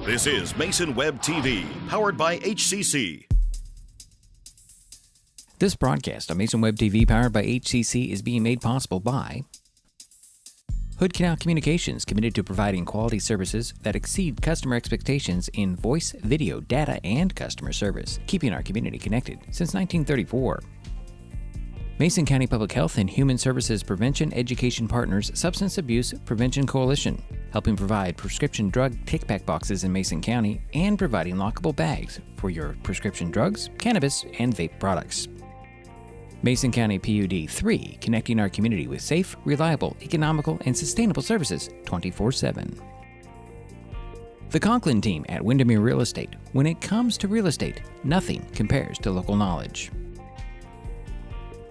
This is Mason Web TV, powered by HCC. This broadcast on Mason Web TV, powered by HCC, is being made possible by Hood Canal Communications, committed to providing quality services that exceed customer expectations in voice, video, data, and customer service, keeping our community connected since 1934. Mason County Public Health and Human Services Prevention Education Partners Substance Abuse Prevention Coalition, helping provide prescription drug take-back boxes in Mason County and providing lockable bags for your prescription drugs, cannabis, and vape products. Mason County PUD 3, connecting our community with safe, reliable, economical, and sustainable services 24/7. The Conklin team at Windermere Real Estate. When it comes to real estate, nothing compares to local knowledge.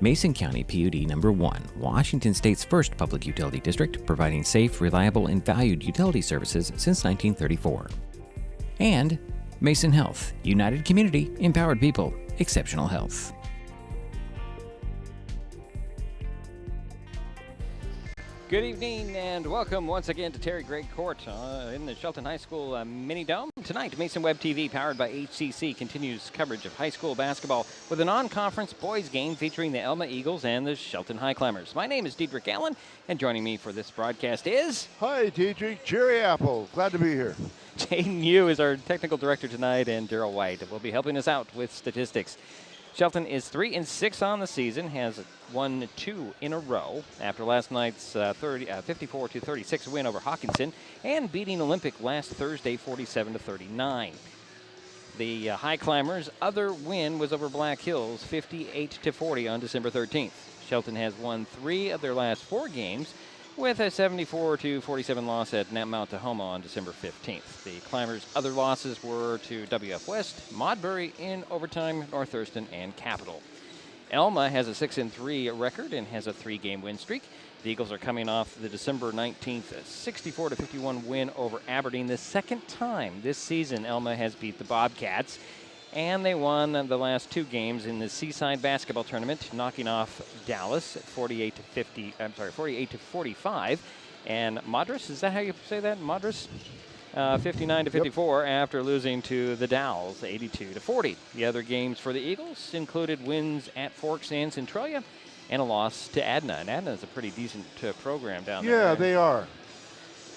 Mason County PUD Number 1, Washington State's first public utility district, providing safe, reliable, and valued utility services since 1934. And Mason Health, united community, empowered people, exceptional health. Good evening and welcome once again to Terry Gregg Court in the Shelton High School Mini Dome. Tonight, Mason Web TV, powered by HCC, continues coverage of high school basketball with a non-conference boys game featuring the Elma Eagles and the Shelton Highclimbers. My name is Diedrich Allen, and joining me for this broadcast is... Hi, Diedrich. Jerry Apple. Glad to be here. Jaden Yu is our technical director tonight, and Daryl White will be helping us out with statistics. Shelton is 3-6 on the season, has won 2 in a row after last night's 54-36 win over Hawkinson and beating Olympic last Thursday 47-39. The Highclimbers' other win was over Black Hills 58-40 on December 13th. Shelton has won 3 of their last 4 games with a 74-47 loss at Mount Tahoma on December 15th. The Climbers' other losses were to WF West, Modbury in overtime, North Thurston, and Capital. Elma has a 6-3 record and has a 3-game win streak. The Eagles are coming off the December 19th 64-51 win over Aberdeen. The second time this season Elma has beat the Bobcats, and they won the last 2 games in the Seaside basketball tournament, knocking off Dallas at 48-45, and Madras, is that how you say that? Madras? 59-54 Yep. after losing to the Dowls 82-40. The other games for the Eagles included wins at Forks and Centralia and a loss to Adna. And Adna is a pretty decent program down there. Yeah, they are.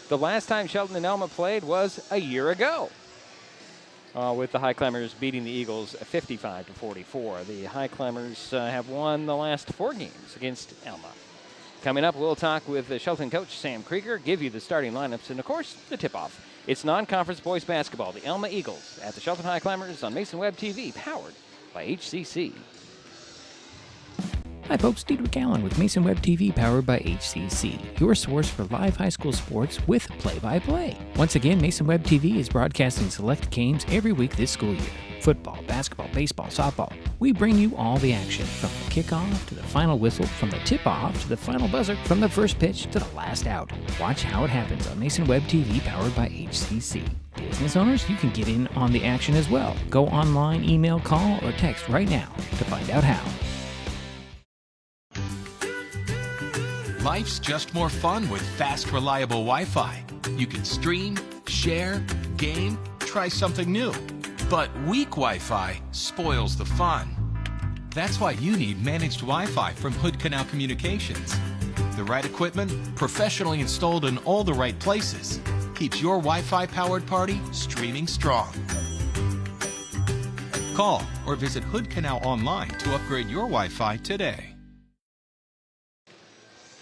The last time Shelton and Elma played was a year ago, with the Highclimbers beating the Eagles 55-44. The Highclimbers have won the last 4 games against Elma. Coming up, we'll talk with the Shelton coach, Sam Krieger, give you the starting lineups, and, of course, the tip-off. It's non-conference boys basketball, the Elma Eagles at the Shelton Highclimbers on Mason Web TV, powered by HCC. Hi folks, Diedrich Allen with Mason Web TV, powered by HCC, your source for live high school sports with play-by-play. Once again, Mason Web TV is broadcasting select games every week this school year. Football, basketball, baseball, softball. We bring you all the action, from the kickoff to the final whistle, from the tip-off to the final buzzer, from the first pitch to the last out. Watch how it happens on Mason Web TV, powered by HCC. Business owners, you can get in on the action as well. Go online, email, call, or text right now to find out how. Life's just more fun with fast, reliable Wi-Fi. You can stream, share, game, try something new. But weak Wi-Fi spoils the fun. That's why you need managed Wi-Fi from Hood Canal Communications. The right equipment, professionally installed in all the right places, keeps your Wi-Fi powered party streaming strong. Call or visit Hood Canal online to upgrade your Wi-Fi today.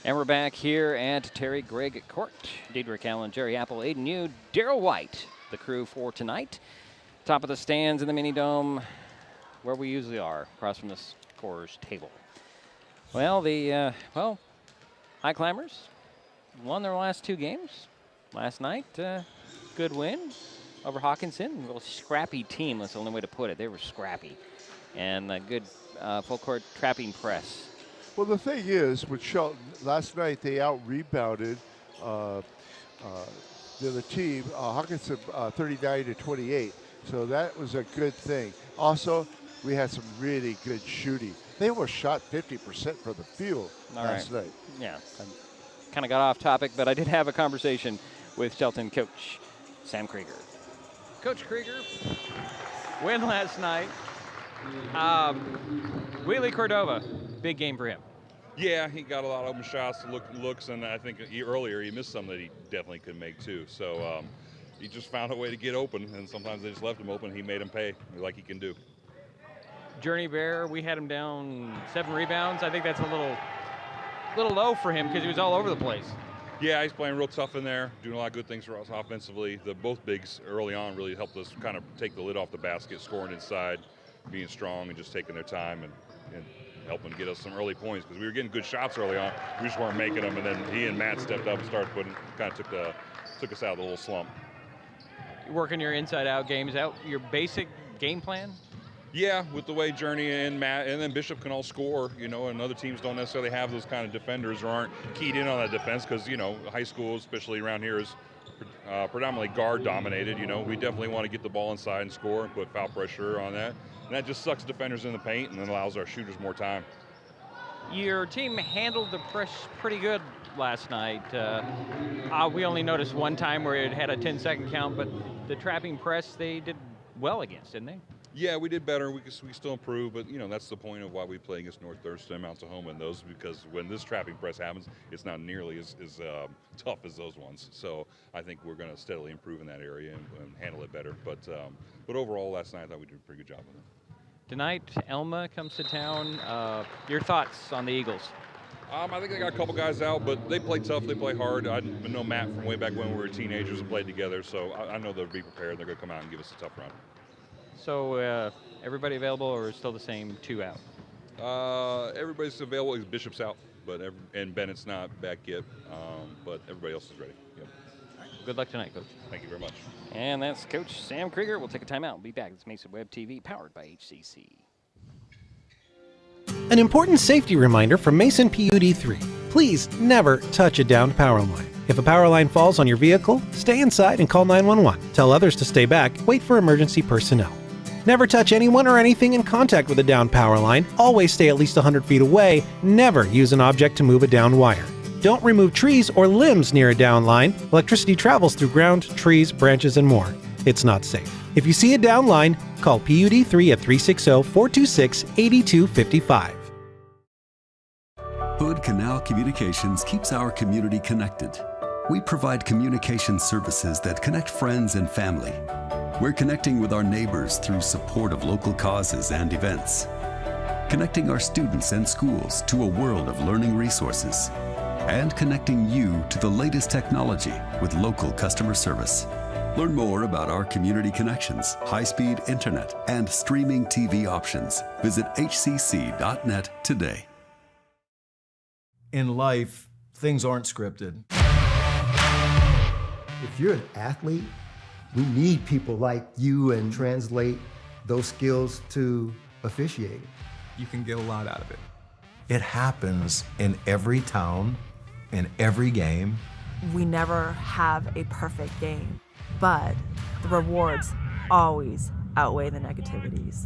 And we're back here at Terry Gregg Court. Diedrich Allen, Jerry Apple, Aiden Yu, Daryl White, the crew for tonight. Top of the stands in the mini dome, where we usually are, across from the scorer's table. Well, the Highclimbers won their last 2 games last night. Good win over Hawkinson. A little scrappy team, that's the only way to put it. They were scrappy. And a good full court trapping press. Well, the thing is, with Shelton, last night they out-rebounded the other team, Hawkinson 39-28. So that was a good thing. Also, we had some really good shooting. They almost shot 50% from the field last night. Yeah, I kind of got off topic, but I did have a conversation with Shelton coach Sam Krieger. Coach Krieger, win last night. Wheelie Cordova, big game for him. Yeah, he got a lot of open shots, looks, and I think earlier he missed some that he definitely could make too. So he just found a way to get open, and sometimes they just left him open. He made him pay like he can do. Journey Bear, we had him down 7 rebounds. I think that's a little low for him because he was all over the place. Yeah, he's playing real tough in there, doing a lot of good things for us offensively. Both bigs early on really helped us kind of take the lid off the basket, scoring inside, being strong, and just taking their time and helping get us some early points because we were getting good shots early on. We just weren't making them, and then he and Matt stepped up and started kind of took us out of the little slump. You're working your inside-out game. Is that your basic game plan? Yeah, with the way Journey and Matt and then Bishop can all score, and other teams don't necessarily have those kind of defenders or aren't keyed in on that defense because, high school, especially around here, is predominantly guard dominated. We definitely want to get the ball inside and score and put foul pressure on that. And that just sucks defenders in the paint and then allows our shooters more time. Your team handled the press pretty good last night. We only noticed one time where it had a 10-second count, but the trapping press they did well against, didn't they? Yeah, we did better. We still improve, but that's the point of why we play against North Thurston, Mount Tahoma, and those, because when this trapping press happens, it's not nearly as tough as those ones. So I think we're going to steadily improve in that area and handle it better. But overall, last night I thought we did a pretty good job with it. Tonight, Elma comes to town. Your thoughts on the Eagles? I think they got a couple guys out, but they play tough. They play hard. I know Matt from way back when we were teenagers and played together, so I know they'll be prepared. They're going to come out and give us a tough run. So everybody available, or still the same 2 out? Everybody's available. Bishop's out, and Bennett's not back yet, but everybody else is ready. Yep. Good luck tonight, Coach. Thank you very much. And that's Coach Sam Krieger. We'll take a timeout. We'll be back. It's Mason Web TV, powered by HCC. An important safety reminder from Mason PUD3. Please never touch a downed power line. If a power line falls on your vehicle, stay inside and call 911. Tell others to stay back. Wait for emergency personnel. Never touch anyone or anything in contact with a downed power line. Always stay at least 100 feet away. Never use an object to move a downed wire. Don't remove trees or limbs near a downed line. Electricity travels through ground, trees, branches, and more. It's not safe. If you see a downed line, call PUD3 at 360-426-8255. Hood Canal Communications keeps our community connected. We provide communication services that connect friends and family. We're connecting with our neighbors through support of local causes and events, connecting our students and schools to a world of learning resources, and connecting you to the latest technology with local customer service. Learn more about our community connections, high-speed internet, and streaming TV options. Visit hcc.net today. In life, things aren't scripted. If you're an athlete, we need people like you and translate those skills to officiating. You can get a lot out of it. It happens in every town, in every game. We never have a perfect game, but the rewards always outweigh the negativities.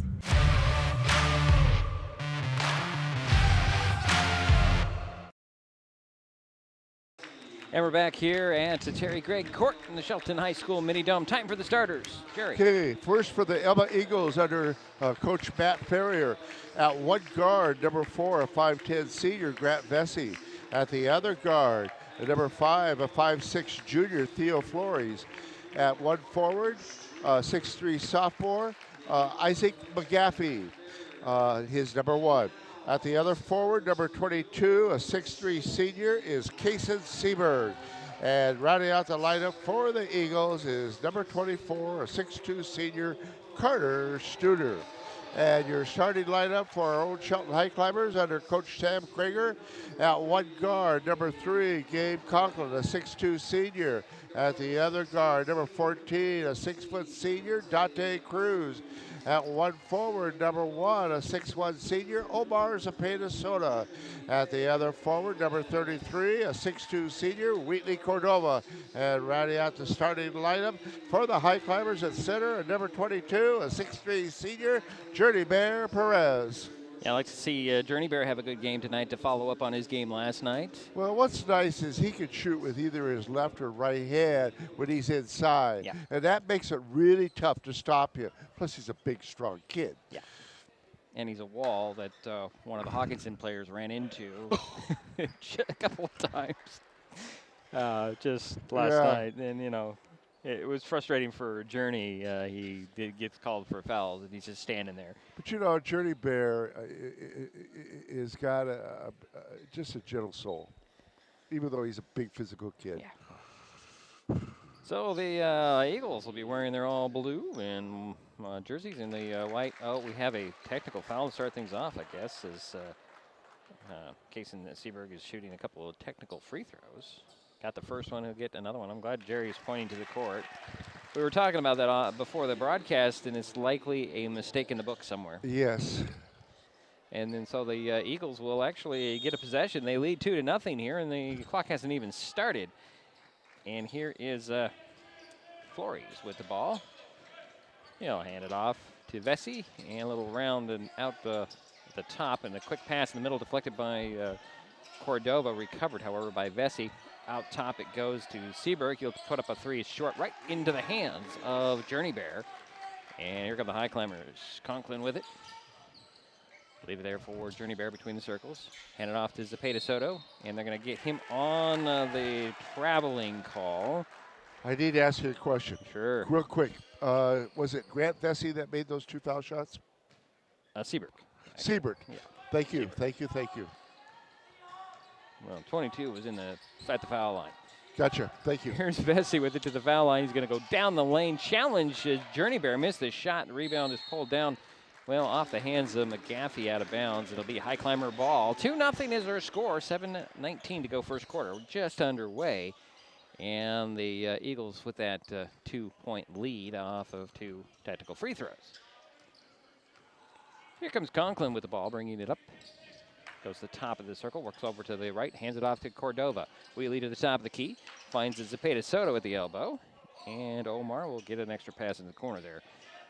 And we're back here at the Terry Gregg Court in the Shelton High School Mini Dome. Time for the starters. Jerry. Okay, first for the Elma Eagles under Coach Matt Ferrier. At one guard, number 4, a 5'10 senior, Grant Vesey. At the other guard, number 5, a 5'6 junior, Theo Flores. At one forward, 6'3 sophomore, Isaac McGaffey, his number 1. At the other forward, number 22, a 6'3 senior, is Kason Seaberg. And rounding out the lineup for the Eagles is number 24, a 6'2 senior, Carter Studer. And your starting lineup for our own Shelton Highclimbers under Coach Sam Krieger. At one guard, number 3, Gabe Conklin, a 6'2 senior. At the other guard, number 14, a 6' senior, Dante Cruz. At one forward, number 1, a 6'1 senior, Omar Zapata Soda. At the other forward, number 33, a 6'2 senior, Wheatley Cordova. And rounding out the starting lineup for the Highclimbers at center, and number 22, a 6'3 senior, Journey Bear Perez. Yeah, I like to see Journey Bear have a good game tonight to follow up on his game last night. Well, what's nice is he can shoot with either his left or right hand when he's inside. Yeah. And that makes it really tough to stop him. Plus, he's a big, strong kid. Yeah. And he's a wall that one of the Hawkinson players ran into a couple of times just last night. And, you know, it was frustrating for Journey. He gets called for fouls, and he's just standing there. But, you know, Journey Bear has got just a gentle soul, even though he's a big physical kid. Yeah. So the Eagles will be wearing their all blue and jerseys in the white. Oh, we have a technical foul to start things off, I guess, as Kason Seberg is shooting a couple of technical free throws. Got the first one, he'll get another one. I'm glad Jerry's pointing to the court. We were talking about that before the broadcast, and it's likely a mistake in the book somewhere. Yes. And then so the Eagles will actually get a possession. They lead 2-0 here, and the clock hasn't even started. And here is Flores with the ball. He'll hand it off to Vesey, and a little round and out the top, and a quick pass in the middle deflected by Cordova, recovered, however, by Vesey. Out top it goes to Seberg. He'll put up a three short right into the hands of Journey Bear. And here come the Highclimbers. Conklin with it. Leave it there for Journey Bear between the circles. Hand it off to Zepeda Soto, and they're going to get him on the traveling call. I need to ask you a question. Sure. Real quick. Was it Grant Vesey that made those two foul shots? Seberg. Seberg. Yeah. Thank you. Thank you. Thank you. Well, 22 was at the foul line. Gotcha. Thank you. Here's Vesey with it to the foul line. He's going to go down the lane. Challenge. Journey Bear missed the shot. The rebound is pulled down, well, off the hands of McGaffey out of bounds. It'll be High Climber ball. 2-0 is our score. 7:19 to go first quarter. We're just underway. And the Eagles with that 2-point lead off of two technical free throws. Here comes Conklin with the ball, bringing it up. Goes to the top of the circle, works over to the right, hands it off to Cordova. Wheelie to the top of the key, finds the Zepeda Soto at the elbow. And Omar will get an extra pass in the corner there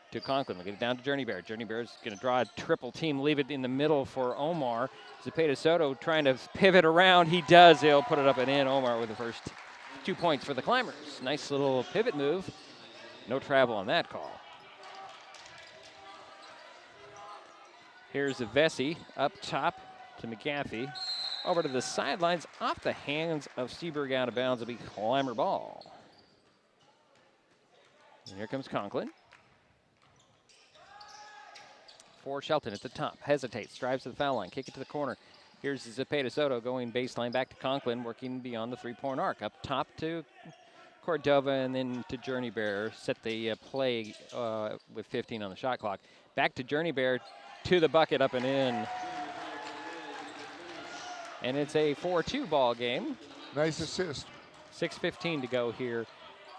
to Conklin. We'll get it down to Journey Bear. Journey Bear's going to draw a triple team, leave it in the middle for Omar. Zepeda Soto trying to pivot around. He does. He'll put it up and in. Omar with the first 2 points for the Climbers. Nice little pivot move. No travel on that call. Here's Vesey up top to McGaffey. Over to the sidelines, off the hands of Seberg, out of bounds. It'll be Climber ball. And here comes Conklin. For Shelton at the top, hesitates, drives to the foul line, kick it to the corner. Here's Zepeda Soto going baseline back to Conklin, working beyond the three-point arc. Up top to Cordova and then to Journey Bear. Set the play with 15 on the shot clock. Back to Journey Bear, to the bucket, up and in. And it's a 4-2 ball game. Nice assist. 6:15 to go here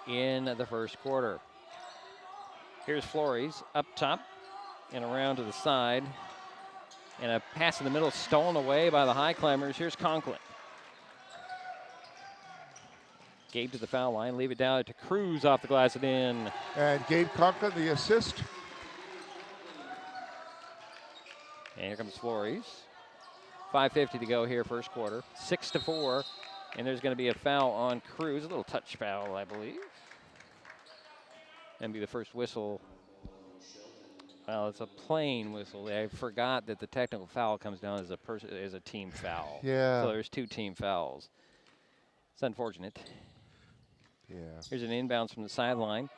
in the first quarter. Here's Flores up top and around to the side. And a pass in the middle stolen away by the High Climbers. Here's Conklin. Gabe to the foul line. Leave it down to Cruz off the glass and in. And Gabe Conklin, the assist. And here comes Flores. 5:50 to go here, first quarter. 6-4. And there's going to be a foul on Cruz. A little touch foul, I believe. And be the first whistle. Well, it's a plain whistle. I forgot that the technical foul comes down as a team foul. Yeah. So there's two team fouls. It's unfortunate. Yeah. Here's an inbounds from the sideline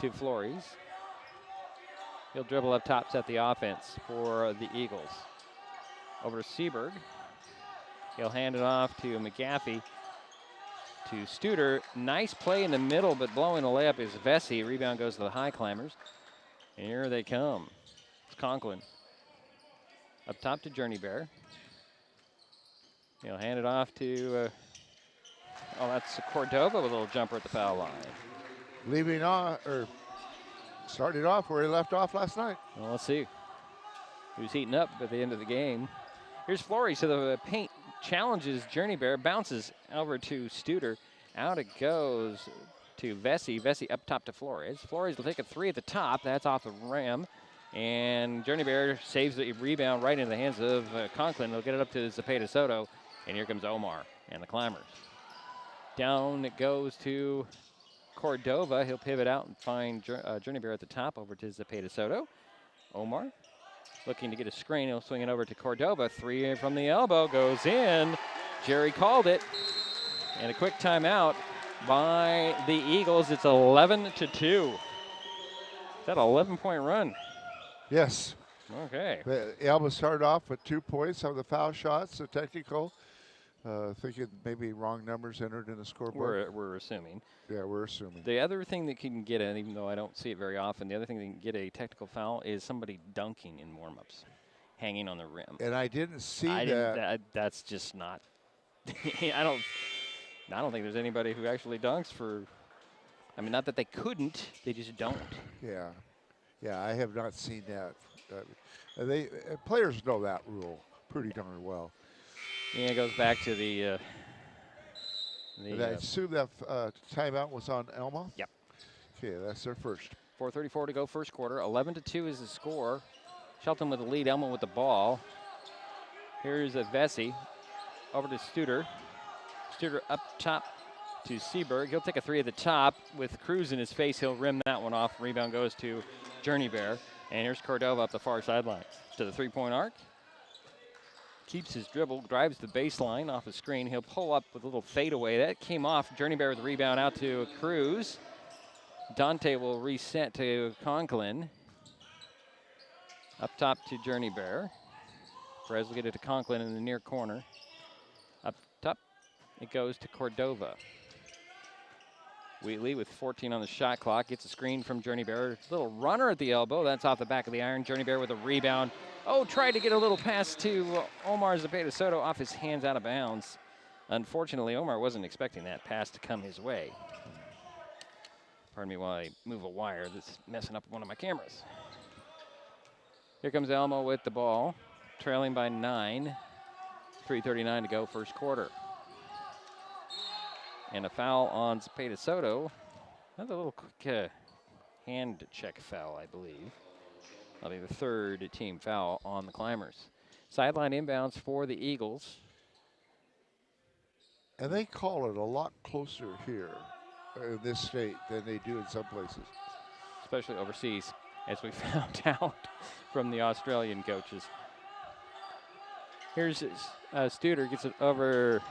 to Flores. He'll dribble up top, set the offense for the Eagles. Over to Seberg. He'll hand it off to McGaffey. To Studer. Nice play in the middle, but blowing the layup is Vesey. Rebound goes to the High Climbers. And here they come. It's Conklin. Up top to Journey Bear. He'll hand it off to, that's Cordova with a little jumper at the foul line. Leaving on, or started off where he left off last night. Well, let's see. He was heating up at the end of the game. Here's Flores to the paint. Challenges Journey Bear. Bounces over to Studer. Out it goes to Vesey. Vesey up top to Flores. Flores will take a three at the top. That's off the rim. And Journey Bear saves the rebound right into the hands of Conklin. They'll get it up to Zepeda Soto. And here comes Omar and the Climbers. Down it goes to Cordova. He'll pivot out and find Journey Bear at the top over to Zepeda Soto. Omar looking to get a screen. He'll swing it over to Cordova. 3 from the elbow goes in. Jerry called it. And a quick timeout by the Eagles. It's 11-2. Is that an 11-point run? Yes. Okay. Elma started off with 2 points on the foul shots, the technical. Thinking maybe wrong numbers entered in the scoreboard. We're assuming. Yeah, we're assuming. The other thing that can get it, even though I don't see it very often, the other thing that can get a technical foul is somebody dunking in warm-ups, hanging on the rim. And I didn't see that. That's just not. I don't think there's anybody who actually dunks for. I mean, not that they couldn't, they just don't. Yeah, I have not seen that. Players know that rule pretty darn well. Yeah, it goes back to the I assume that timeout was on Elma? Yep. Okay, that's their first. 4:34 to go first quarter. 11-2 is the score. Shelton with the lead, Elma with the ball. Here's a Vesey over to Studer. Studer up top to Seberg. He'll take a 3 at the top. With Cruz in his face, he'll rim that one off. Rebound goes to Journey Bear. And here's Cordova up the far sideline to the 3-point arc. Keeps his dribble, drives the baseline off the screen. He'll pull up with a little fadeaway. That came off. Journey Bear with the rebound out to Cruz. Dante will reset to Conklin. Up top to Journey Bear. Perez will get it to Conklin in the near corner. Up top, it goes to Cordova. Wheatley with 14 on the shot clock. Gets a screen from Journey Bear. Little runner at the elbow. That's off the back of the iron. Journey Bear with a rebound. Oh, tried to get a little pass to Omar Zepeda Soto off his hands out of bounds. Unfortunately, Omar wasn't expecting that pass to come his way. Pardon me while I move a wire that's messing up one of my cameras. Here comes Elmo with the ball, trailing by 9. 3:39 to go first quarter. And a foul on Zepeda Soto. That's a little quick hand check foul, I believe. That'll be the 3rd team foul on the Climbers. Sideline inbounds for the Eagles. And they call it a lot closer here in this state than they do in some places. Especially overseas, as we found out from the Australian coaches. Here's Studer, gets it over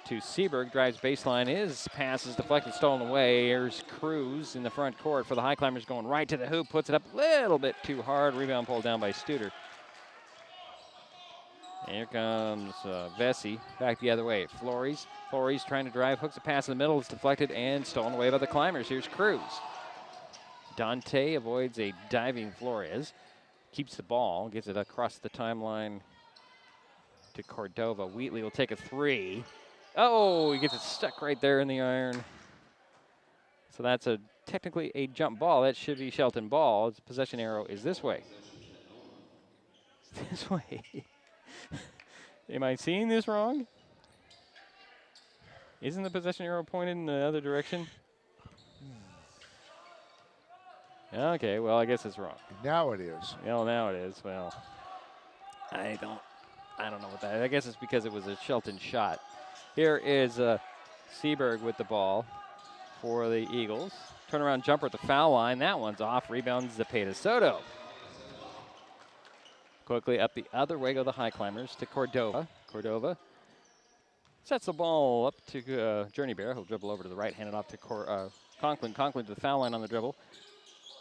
to Seberg, drives baseline. His pass is deflected, stolen away. Here's Cruz in the front court for the Highclimbers, going right to the hoop, puts it up a little bit too hard. Rebound pulled down by Studer. And here comes Vesey back the other way. Flores trying to drive, hooks a pass in the middle, it's deflected and stolen away by the Climbers. Here's Cruz. Dante avoids a diving Flores, keeps the ball, gets it across the timeline to Cordova. Wheatley will take a 3. Oh, he gets it stuck right there in the iron. So that's technically a jump ball. That should be Shelton ball. The possession arrow is this way. It's this way. Am I seeing this wrong? Isn't the possession arrow pointed in the other direction? Okay, well, I guess it's wrong. Now it is. Well, now it is. Well, I don't know what that is. I guess it's because it was a Shelton shot. Here is Seberg with the ball for the Eagles. Turnaround jumper at the foul line. That one's off. Rebound Zepeda Soto. Quickly up the other way go the Highclimbers to Cordova. Cordova sets the ball up to Journey Bear. He'll dribble over to the right, hand it off to Conklin. Conklin to the foul line on the dribble.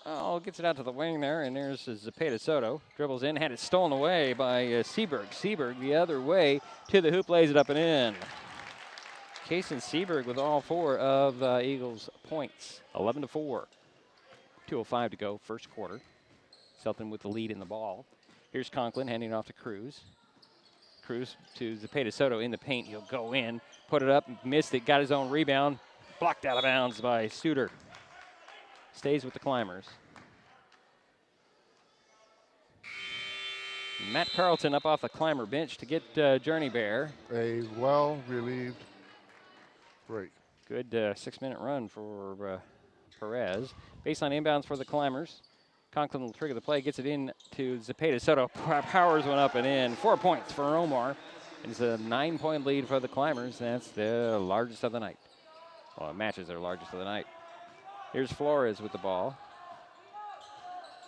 Oh, gets it out to the wing there, and there's Zepeda Soto. Dribbles in, had it stolen away by Seberg. Seberg the other way to the hoop, lays it up and in. Kason Seberg with all 4 of Eagles' points. 11-4. 2:05 to go, first quarter. Shelton with the lead in the ball. Here's Conklin handing it off to Cruz. Cruz to Zepeda Soto in the paint. He'll go in, put it up, missed it, got his own rebound. Blocked out of bounds by Studer. Stays with the Climbers. Matt Carlton up off the Climber bench to get Journey Bear. A well-relieved break. Good 6-minute run for Perez. Baseline inbounds for the Climbers. Conklin will trigger the play, gets it in to Zepeda. Soto powers one up and in. 4 points for Omar. It's a 9-point lead for the Climbers. That's the largest of the night. Well, it matches their largest of the night. Here's Flores with the ball.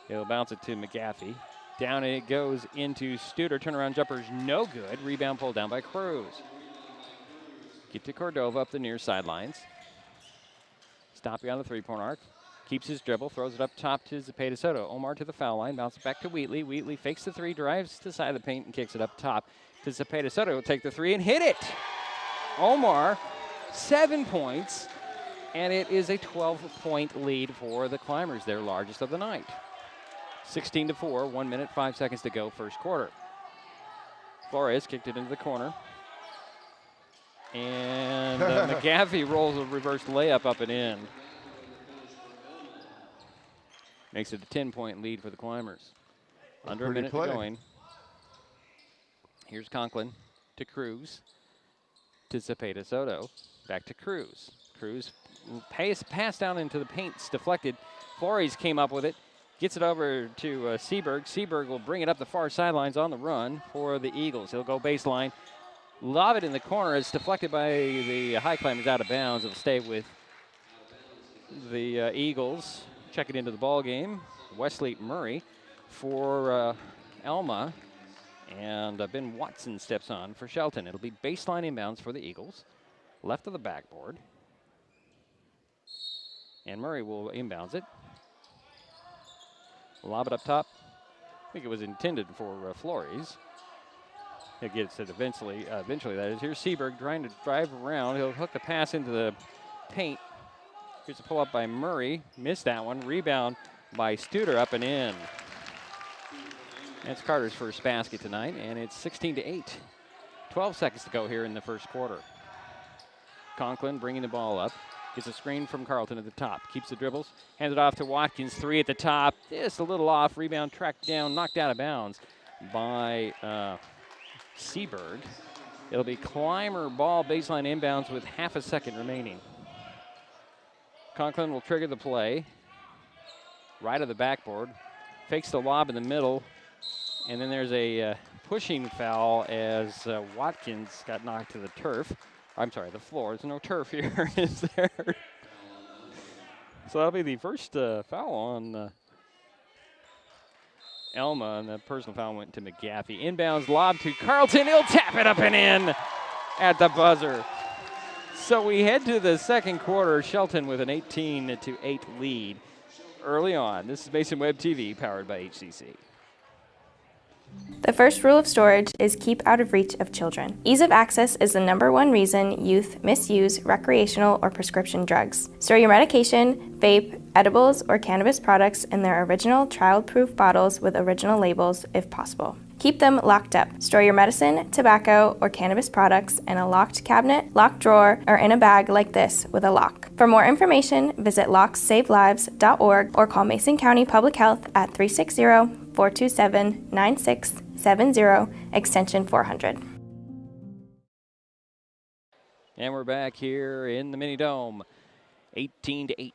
He'll bounce it to McGaffey. Down it goes into Studer. Turnaround jumper's no good. Rebound pulled down by Cruz. Get to Cordova up the near sidelines. Stop beyond the three-point arc. Keeps his dribble, throws it up top to Zepeda Soto. Omar to the foul line, bounces back to Wheatley. Wheatley fakes the three, drives to the side of the paint, and kicks it up top to Zepeda Soto. Will take the three and hit it. Omar, 7 points, and it is a 12-point lead for the Climbers, their largest of the night. 16-4, 1 minute, 5 seconds to go, first quarter. Flores kicked it into the corner. And McGaffey rolls a reverse layup up and in. Makes it a 10-point lead for the Climbers. Under a minute going. Here's Conklin to Cruz. To Zepeda Soto. Back to Cruz. Cruz pass down into the paint. It's deflected. Flores came up with it. Gets it over to Seaberg. Seaberg will bring it up the far sidelines on the run for the Eagles. He'll go baseline. Lob it in the corner. It's deflected by the Highclimbers out of bounds. It'll stay with the Eagles. Check it into the ball game. Wesley Murray for Elma. And Ben Watson steps on for Shelton. It'll be baseline inbounds for the Eagles. Left of the backboard. And Murray will inbounds it. Lob it up top. I think it was intended for Flores. He'll get it eventually, that is. Here's Seaberg trying to drive around. He'll hook the pass into the paint. Here's a pull up by Murray. Missed that one. Rebound by Studer up and in. That's Carter's first basket tonight, and it's 16-8. 12 seconds to go here in the first quarter. Conklin bringing the ball up. Gets a screen from Carlton at the top. Keeps the dribbles. Hands it off to Watkins. Three at the top. Just a little off. Rebound tracked down. Knocked out of bounds by Seaberg. It'll be Climber ball baseline inbounds with half a second remaining. Conklin will trigger the play. Right of the backboard. Fakes the lob in the middle. And then there's a pushing foul as Watkins got knocked to the turf. I'm sorry, the floor. There's no turf here, is there? So that'll be the first foul on Elma, and the personal foul went to McGaffey. Inbounds lob to Carlton. He'll tap it up and in at the buzzer. So we head to the second quarter. Shelton with an 18-8 lead early on. This is Mason Web TV, powered by HCC. The first rule of storage is keep out of reach of children. Ease of access is the #1 reason youth misuse recreational or prescription drugs. Store your medication, vape, edibles, or cannabis products in their original child-proof bottles with original labels if possible. Keep them locked up. Store your medicine, tobacco, or cannabis products in a locked cabinet, locked drawer, or in a bag like this with a lock. For more information, visit locksavelives.org or call Mason County Public Health at 360-427-9670, extension 400. And we're back here in the Mini Dome, 18-8.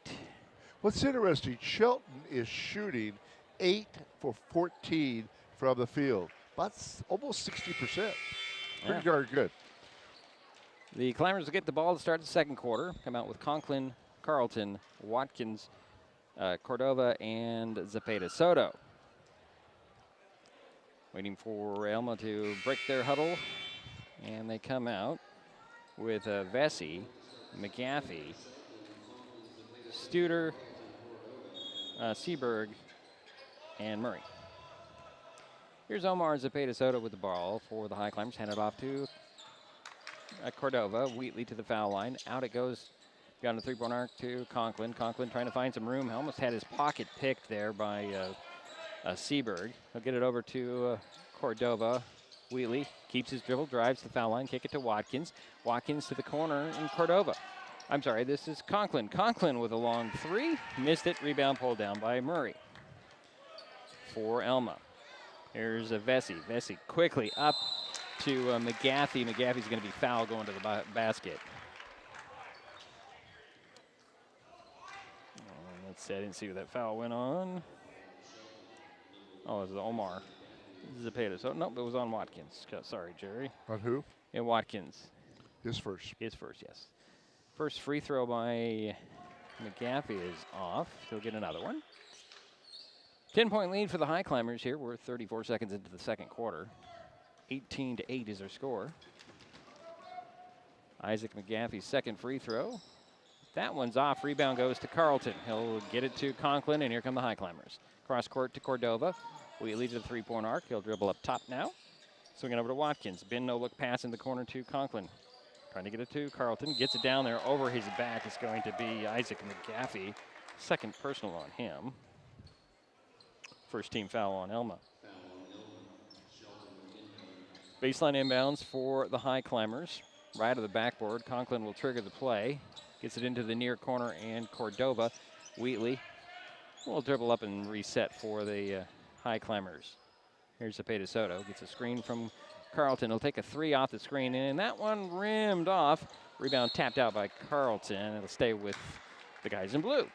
What's interesting, Shelton is shooting 8 for 14 from the field. That's almost 60%. Pretty darn good. The Climbers will get the ball to start the second quarter. Come out with Conklin, Carlton, Watkins, Cordova, and Zepeda Soto. Waiting for Elma to break their huddle. And they come out with Vesey, McGaffey, Studer, Seaberg, and Murray. Here's Omar Zepeda Soto with the ball for the Highclimbers. Hand it off to Cordova. Wheatley to the foul line. Out it goes beyond the three-point arc to Conklin. Conklin trying to find some room. Almost had his pocket picked there by Seaberg. He'll get it over to Cordova. Wheatley keeps his dribble, drives to the foul line, kick it to Watkins. Watkins to the corner and Cordova. I'm sorry, this is Conklin. Conklin with a long three. Missed it. Rebound pulled down by Murray for Elma. Here's Vesey. Vesey quickly up to McGaffey. McGaffey's going to be fouled going to the basket. Let's see, I didn't see where that foul went on. Oh, it was Omar Zepeda. So, nope, it was on Watkins. Sorry, Jerry. On who? And Watkins. His first. His first, yes. First free throw by McGaffey is off. He'll get another one. 10-point lead for the Highclimbers here. We're 34 seconds into the second quarter. 18-8 is our score. Isaac McGaffey's second free throw. That one's off. Rebound goes to Carlton. He'll get it to Conklin, and here come the Highclimbers. Cross court to Cordova. Wheatley to the three-point arc. He'll dribble up top now. Swinging over to Watkins. Bin no-look pass in the corner to Conklin. Trying to get it to Carlton. Gets it down there. Over his back is going to be Isaac McGaffey. Second personal on him. First team foul on Elma. Baseline inbounds for the Highclimbers. Right of the backboard. Conklin will trigger the play. Gets it into the near corner, and Cordova. Wheatley will dribble up and reset for the Highclimbers. Here's Zepeda Soto. Gets a screen from Carlton. He'll take a three off the screen, and that one rimmed off. Rebound tapped out by Carlton. It'll stay with the guys in blue.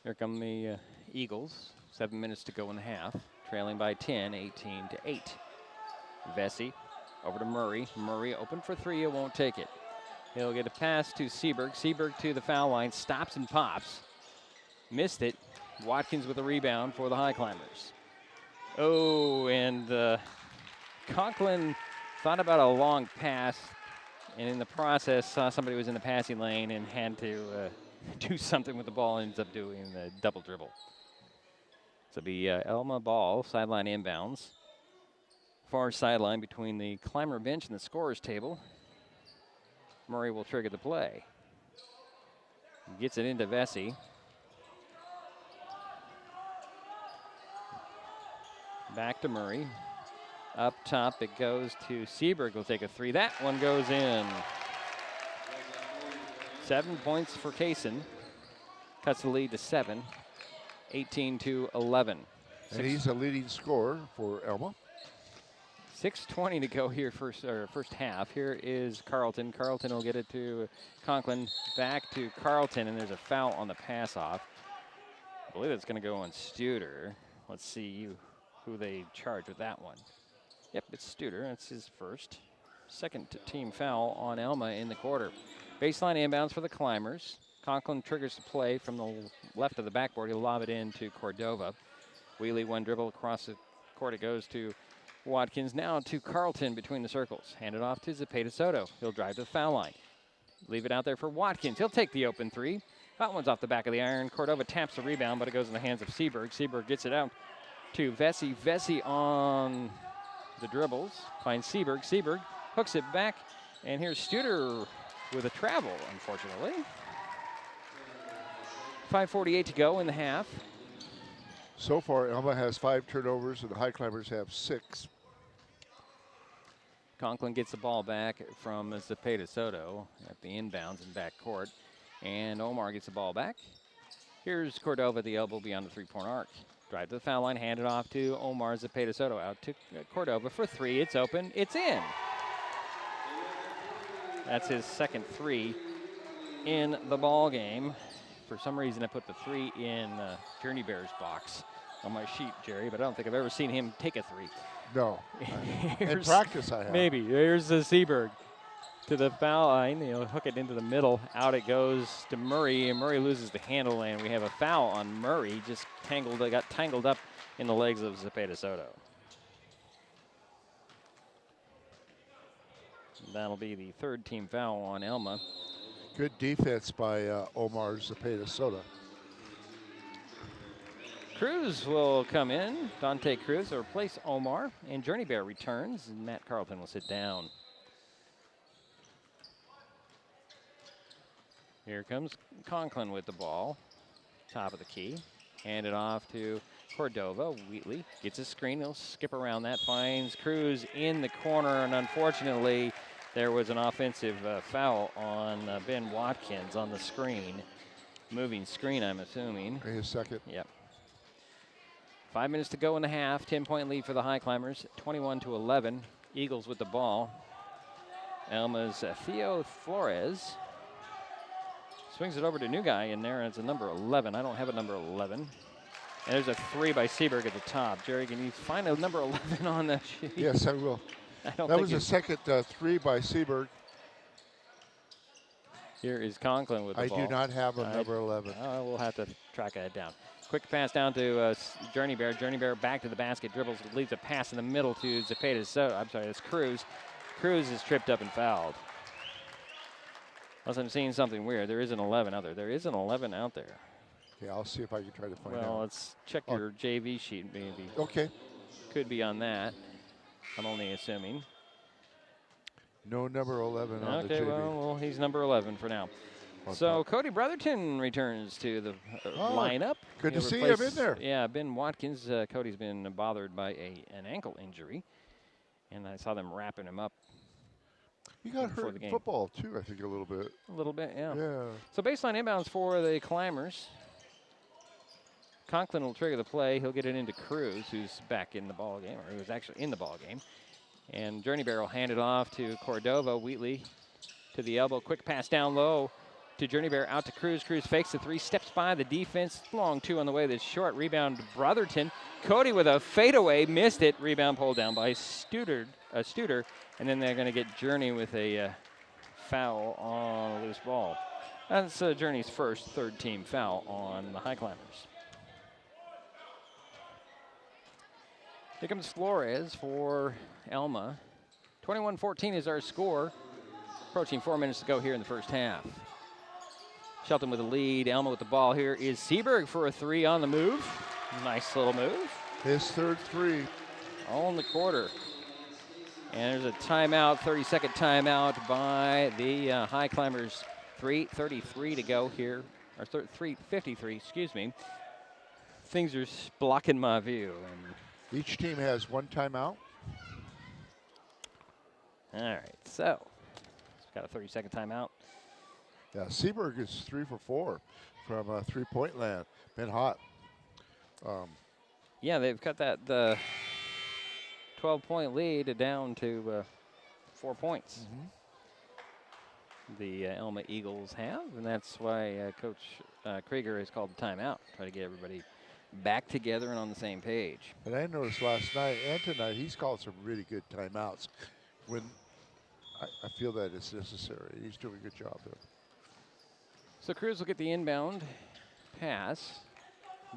Here come the Eagles. 7 minutes to go in the half. Trailing by 10, 18-8. Vesey over to Murray. Murray open for three. It won't take it. He'll get a pass to Seberg. Seberg to the foul line. Stops and pops. Missed it. Watkins with a rebound for the Highclimbers. Oh, and Conklin thought about a long pass, and in the process saw somebody was in the passing lane and had to do something with the ball, ends up doing the double dribble. So it'll be Elma ball, sideline inbounds. Far sideline between the Climber bench and the scorer's table. Murray will trigger the play. Gets it into Vesey. Back to Murray. Up top it goes to Seberg. Will take a three. That one goes in. 7 points for Kaysen. Cuts the lead to 7. 18-11. And he's a leading scorer for Elma. 6:20 to go here, first half. Here is Carlton. Carlton will get it to Conklin. Back to Carlton, and there's a foul on the pass off. I believe it's going to go on Studer. Let's see who they charge with that one. Yep, it's Studer. That's his first. Second team foul on Elma in the quarter. Baseline inbounds for the Climbers. Conklin triggers the play from the left of the backboard. He'll lob it in to Cordova. Wheatley, one dribble across the court. It goes to Watkins. Now to Carlton between the circles. Hand it off to Zepeda Soto. He'll drive to the foul line. Leave it out there for Watkins. He'll take the open three. That one's off the back of the iron. Cordova taps the rebound, but it goes in the hands of Seberg. Seberg gets it out to Vesey. Vesey on the dribbles. Finds Seberg. Seberg hooks it back. And here's Studer with a travel, unfortunately. 5:48 to go in the half. So far, Elma has 5 turnovers, and the Highclimbers have 6. Conklin gets the ball back from Zepeda Soto at the inbounds and back court. And Omar gets the ball back. Here's Cordova at the elbow beyond the three-point arc. Drive to the foul line, hand it off to Omar. Zepeda Soto out to Cordova for three. It's open. It's in. That's his second three in the ball game. For some reason, I put the three in Journey Bear's box on my sheet, Jerry, but I don't think I've ever seen him take a three. No. In practice, I have. Maybe. Here's the Seberg to the foul line. He'll hook it into the middle. Out it goes to Murray, and Murray loses the handle, and we have a foul on Murray. Just got tangled up in the legs of Zepeda Soto. That'll be the third team foul on Elma. Good defense by Omar Zepeda Soto. Cruz will come in. Dante Cruz will replace Omar. And Journey Bear returns. And Matt Carlton will sit down. Here comes Conklin with the ball. Top of the key. Hand it off to Cordova. Wheatley gets a screen. He'll skip around that. Finds Cruz in the corner. And unfortunately, there was an offensive foul on Ben Watkins on the screen. Moving screen, I'm assuming. His second. Yep. 5 minutes to go in the half. 10-point lead for the Highclimbers. 21-11. Eagles with the ball. Elma's Theo Flores Swings it over to a new guy in there, and it's a number 11. I don't have a number 11. And there's a 3 by Seberg at the top. Jerry, can you find a number 11 on the sheet? Yes, I will. That was the second 3 by Seberg. Here is Conklin with the ball. I do not have a number 11. We'll have to track that down. Quick pass down to Journey Bear. Journey Bear back to the basket, dribbles, leaves a pass in the middle to Zepeda. I'm sorry, that's Cruz. Cruz is tripped up and fouled. Unless I'm seeing something weird. There is an 11 out there. There is an 11 out there. Yeah, I'll see if I can try to find out. Well, let's check your JV sheet maybe. Okay. Could be on that. I'm only assuming. No number 11 on the JV. Okay, well, he's number 11 for now. So Cody Brotherton returns to the lineup. Good to see him in there. Yeah, Ben Watkins. Cody's been bothered by an ankle injury, and I saw them wrapping him up. He got hurt in football, too, I think, a little bit. A little bit, yeah. Yeah. So baseline inbounds for the Climbers. Conklin will trigger the play. He'll get it into Cruz, who's back in the ball game, or who was actually in the ball game. And Journey Bear will hand it off to Cordova. Wheatley to the elbow. Quick pass down low to Journey Bear, out to Cruz. Cruz fakes the 3, steps by the defense. Long 2 on the way. This short rebound to Brotherton. Cody with a fadeaway, missed it. Rebound pulled down by Studer. And then they're going to get Journey with a foul on a loose ball. That's Journey's first third-team foul on the Highclimbers. Here comes Flores for Elma. 21-14 is our score. Approaching 4 minutes to go here in the first half. Shelton with the lead. Elma with the ball. Here is Seberg for a 3 on the move. Nice little move. His third 3. All in the quarter. And there's a timeout, 30-second timeout by the Highclimbers. 3:33 to go here. Or 3:53, excuse me. Things are blocking my view. And each team has 1 timeout. All right, so it's got a 30-second timeout. Yeah, Seberg is 3 for 4 from 3-point land. Been hot. Yeah, they've cut that 12-point lead down to 4 points. The Elma Eagles have, and that's why Coach Krieger has called the timeout. Try to get everybody back together and on the same page. And I noticed last night and tonight he's called some really good timeouts when I feel that it's necessary. He's doing a good job there. So Cruz will get the inbound pass,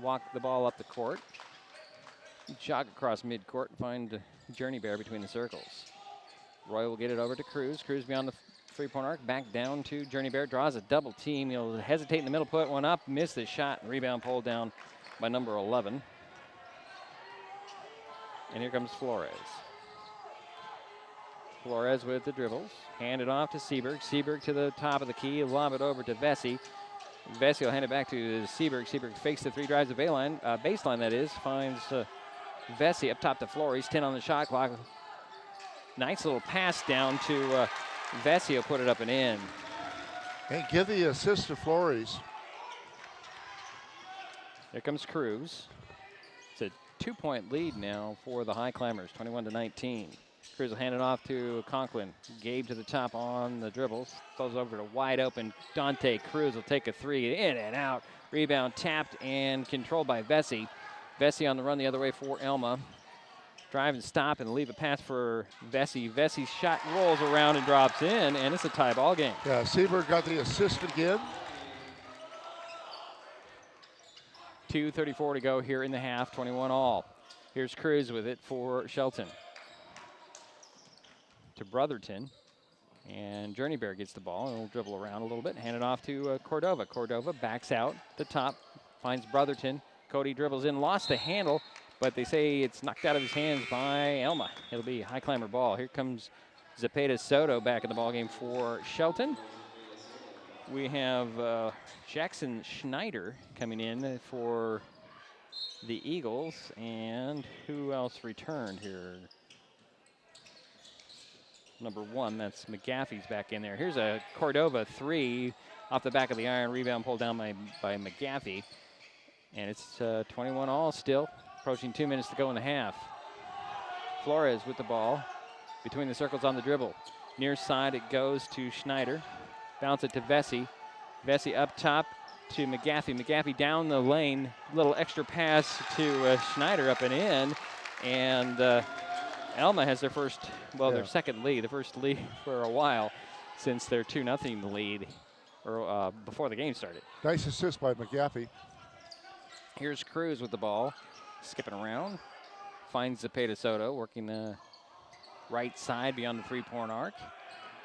walk the ball up the court, jog across midcourt and find Journey Bear between the circles. Roy will get it over to Cruz. Cruz beyond the 3-point arc, back down to Journey Bear, draws a double team. He'll hesitate in the middle, put one up, miss the shot, and rebound pulled down by number 11. And here comes Flores. Flores with the dribbles, hand it off to Seberg. Seberg to the top of the key, lob it over to Vesey. Vesey will hand it back to Seberg. Seberg fakes the 3, drives the baseline that is, finds Vesey up top to Flores, 10 on the shot clock. Nice little pass down to Vesey, will put it up and in. And give the assist to Flores. There comes Cruz. It's a 2-point lead now for the Highclimbers, 21-19. Cruz will hand it off to Conklin. Gabe to the top on the dribbles. Throws over to wide open Dante Cruz. Will take a 3 in and out. Rebound tapped and controlled by Vesey. Vesey on the run the other way for Elma. Drive and stop and leave a pass for Vesey. Vesey's shot rolls around and drops in, and it's a tie ball game. Yeah, Seberg got the assist again. 2:34 to go here in the half, 21 all. Here's Cruz with it for Shelton. To Brotherton, and Journey Bear gets the ball and will dribble around a little bit, hand it off to Cordova. Cordova backs out the top, finds Brotherton. Cody dribbles in, lost the handle, but they say it's knocked out of his hands by Elma. It'll be Highclimber ball. Here comes Zepeda Soto back in the ballgame for Shelton. We have Jackson Schneider coming in for the Eagles, and who else returned here? Number 1, that's McGaffey's back in there. Here's a Cordova 3 off the back of the iron, rebound pulled down by McGaffey. And it's 21 all still, approaching 2 minutes to go in the half. Flores with the ball, between the circles on the dribble. Near side it goes to Schneider. Bounce it to Vesey. Vesey up top to McGaffey. McGaffey down the lane. Little extra pass to Schneider up and in. And Elma has their their second lead, the first lead for a while since their 2-0 lead before the game started. Nice assist by McGaffey. Here's Cruz with the ball, skipping around. Finds Zepeda Soto, working the right side beyond the three-point arc.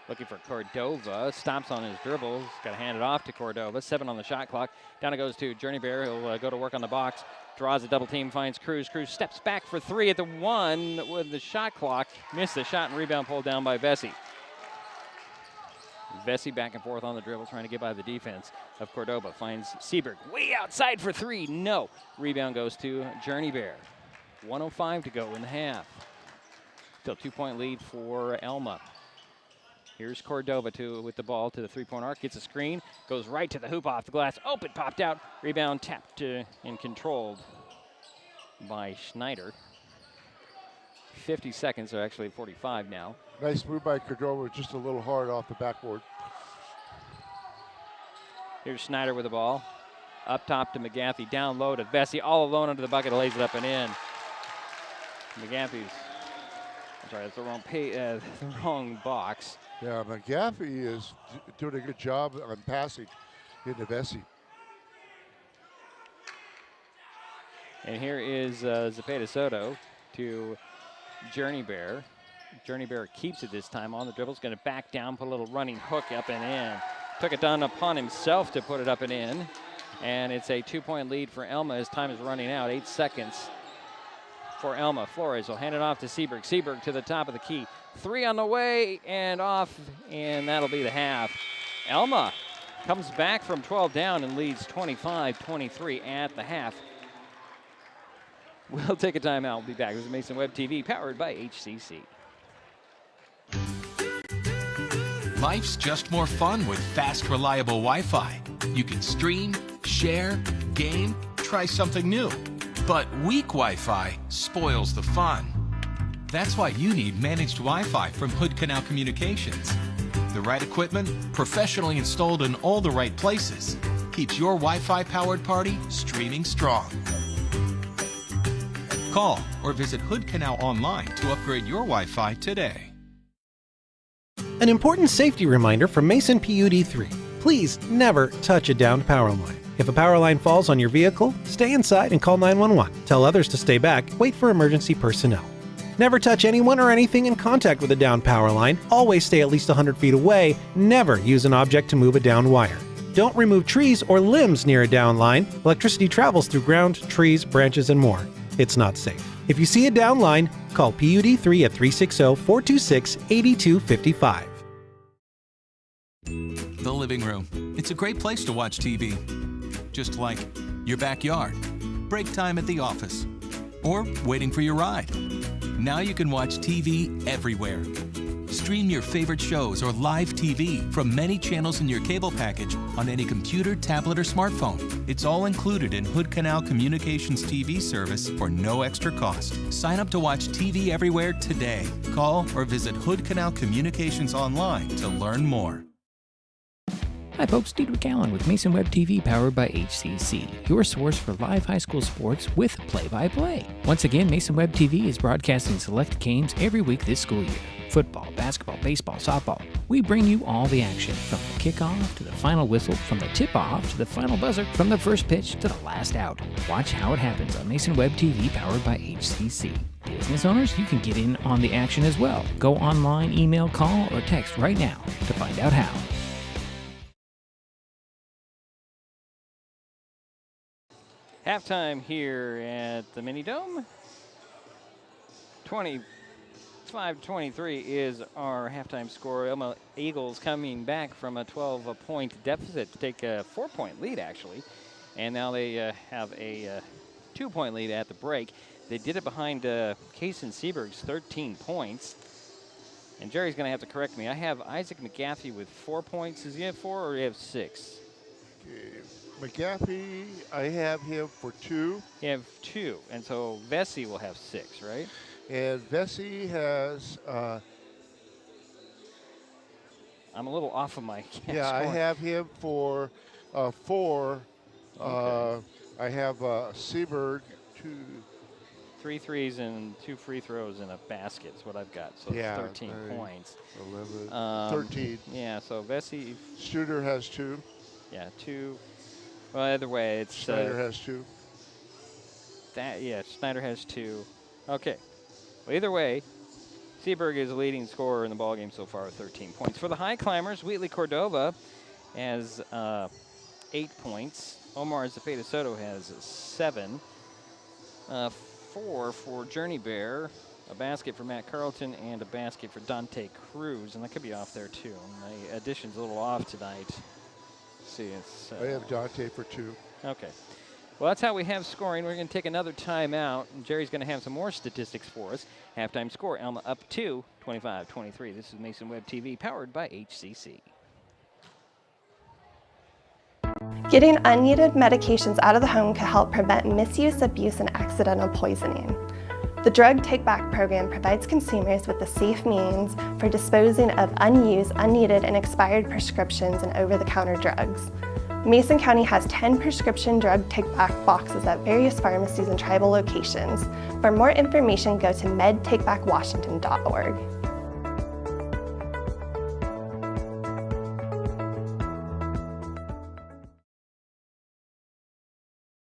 Looking for Cordova, stops on his dribbles, got to hand it off to Cordova. 7 on the shot clock. Down it goes to Journey Bear. He'll go to work on the box. Draws a double team, finds Cruz. Cruz steps back for 3 at the 1 with the shot clock. Missed the shot and rebound pulled down by Vesey. Vesey back and forth on the dribble, trying to get by the defense of Cordova. Finds Seberg way outside for 3. No. Rebound goes to Journey Bear. 1:05 to go in the half. Still 2-point lead for Elma. Here's Cordova with the ball to the three-point arc. Gets a screen. Goes right to the hoop off the glass. Open, popped out. Rebound tapped and controlled by Schneider. 50 seconds, or actually 45 now. Nice move by Cordova, just a little hard off the backboard. Here's Schneider with the ball. Up top to McGaffey. Down low to Vesey. All alone under the bucket. Lays it up and in. McGaffey's. I'm sorry, that's the wrong box. Yeah, McGaffey is doing a good job on passing into Vesey. And here is Zepeda Soto to Journey Bear. Journey Bear keeps it this time on the dribble. Is going to back down, put a little running hook up and in. Took it down upon himself to put it up and in. And it's a 2-point lead for Elma as time is running out. 8 seconds for Elma. Flores will hand it off to Seberg. Seberg to the top of the key. 3 on the way and off, and that'll be the half. Elma comes back from 12 down and leads 25-23 at the half. We'll take a timeout. We'll be back. This is Mason Web TV, powered by HCC. Life's just more fun with fast, reliable Wi-Fi. You can stream, share, game, try something new. But weak Wi-Fi spoils the fun. That's why you need managed Wi-Fi from Hood Canal Communications. The right equipment, professionally installed in all the right places, keeps your Wi-Fi powered party streaming strong. Call or visit Hood Canal online to upgrade your Wi-Fi today. An important safety reminder from Mason PUD3. Please never touch a downed power line. If a power line falls on your vehicle, stay inside and call 911. Tell others to stay back. Wait for emergency personnel. Never touch anyone or anything in contact with a downed power line. Always stay at least 100 feet away. Never use an object to move a downed wire. Don't remove trees or limbs near a downed line. Electricity travels through ground, trees, branches, and more. It's not safe. If you see a downed line, call PUD3 at 360-426-8255. The living room. It's a great place to watch TV. Just like your backyard, break time at the office, or waiting for your ride. Now you can watch TV everywhere. Stream your favorite shows or live TV from many channels in your cable package on any computer, tablet, or smartphone. It's all included in Hood Canal Communications TV service for no extra cost. Sign up to watch TV everywhere today. Call or visit Hood Canal Communications online to learn more. Hi folks, Diedrich Allen with Mason Web TV, powered by HCC, your source for live high school sports with play-by-play. Once again, Mason Web TV is broadcasting select games every week this school year. Football, basketball, baseball, softball. We bring you all the action, from the kickoff to the final whistle, from the tip-off to the final buzzer, from the first pitch to the last out. Watch how it happens on Mason Web TV, powered by HCC. Business owners, you can get in on the action as well. Go online, email, call, or text right now to find out how. Halftime here at the Mini Dome. 25-23 is our halftime score. Elma Eagles coming back from a 12-point deficit to take a 4-point lead, actually. And now they have a 2-point lead at the break. They did it behind Case and Seberg's 13 points. And Jerry's going to have to correct me. I have Isaac McGaffey with 4 points. Does he have 4 or do you have 6? McGaffey, I have him for 2. You have 2, and so Vesey will have 6, right? And Vesey has... I'm a little off of my Yeah, I have him for 4. Okay. I have Seaberg 2. 3 threes and 2 free throws in a basket is what I've got. So it's 13 points. 11, 13. Yeah, so Vesey. Studer has 2. Yeah, 2. Well, either way, it's. Schneider has 2. Schneider has 2. Okay. Well, either way, Seaberg is the leading scorer in the ballgame so far with 13 points. For the Highclimbers, Wheatley Cordova has 8 points. Omar Zepeda Soto has 7. 4 for Journey Bear, a basket for Matt Carlton, and a basket for Dante Cruz. And that could be off there, too. And the addition's a little off tonight. Let's see, it's. I have Dante for 2. Okay. Well, that's how we have scoring. We're going to take another timeout, and Jerry's going to have some more statistics for us. Halftime score, Elma up 2, 25-23. This is Mason Web TV, powered by HCC. Getting unneeded medications out of the home can help prevent misuse, abuse, and accidental poisoning. The Drug Take Back program provides consumers with a safe means for disposing of unused, unneeded, and expired prescriptions and over-the-counter drugs. Mason County has 10 prescription drug take-back boxes at various pharmacies and tribal locations. For more information, go to medtakebackwashington.org.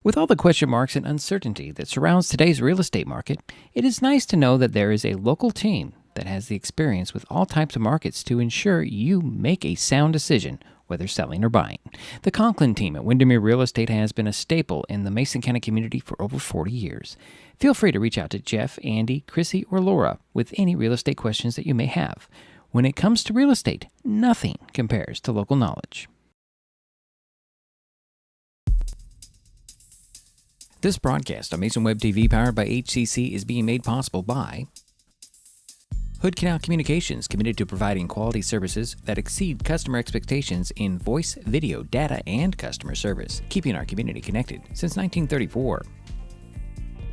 With all the question marks and uncertainty that surrounds today's real estate market, it is nice to know that there is a local team that has the experience with all types of markets to ensure you make a sound decision, whether selling or buying. The Conklin team at Windermere Real Estate has been a staple in the Mason County community for over 40 years. Feel free to reach out to Jeff, Andy, Chrissy, or Laura with any real estate questions that you may have. When it comes to real estate, nothing compares to local knowledge. This broadcast on Mason Web TV, powered by HCC, is being made possible by Hood Canal Communications, committed to providing quality services that exceed customer expectations in voice, video, data, and customer service, keeping our community connected since 1934.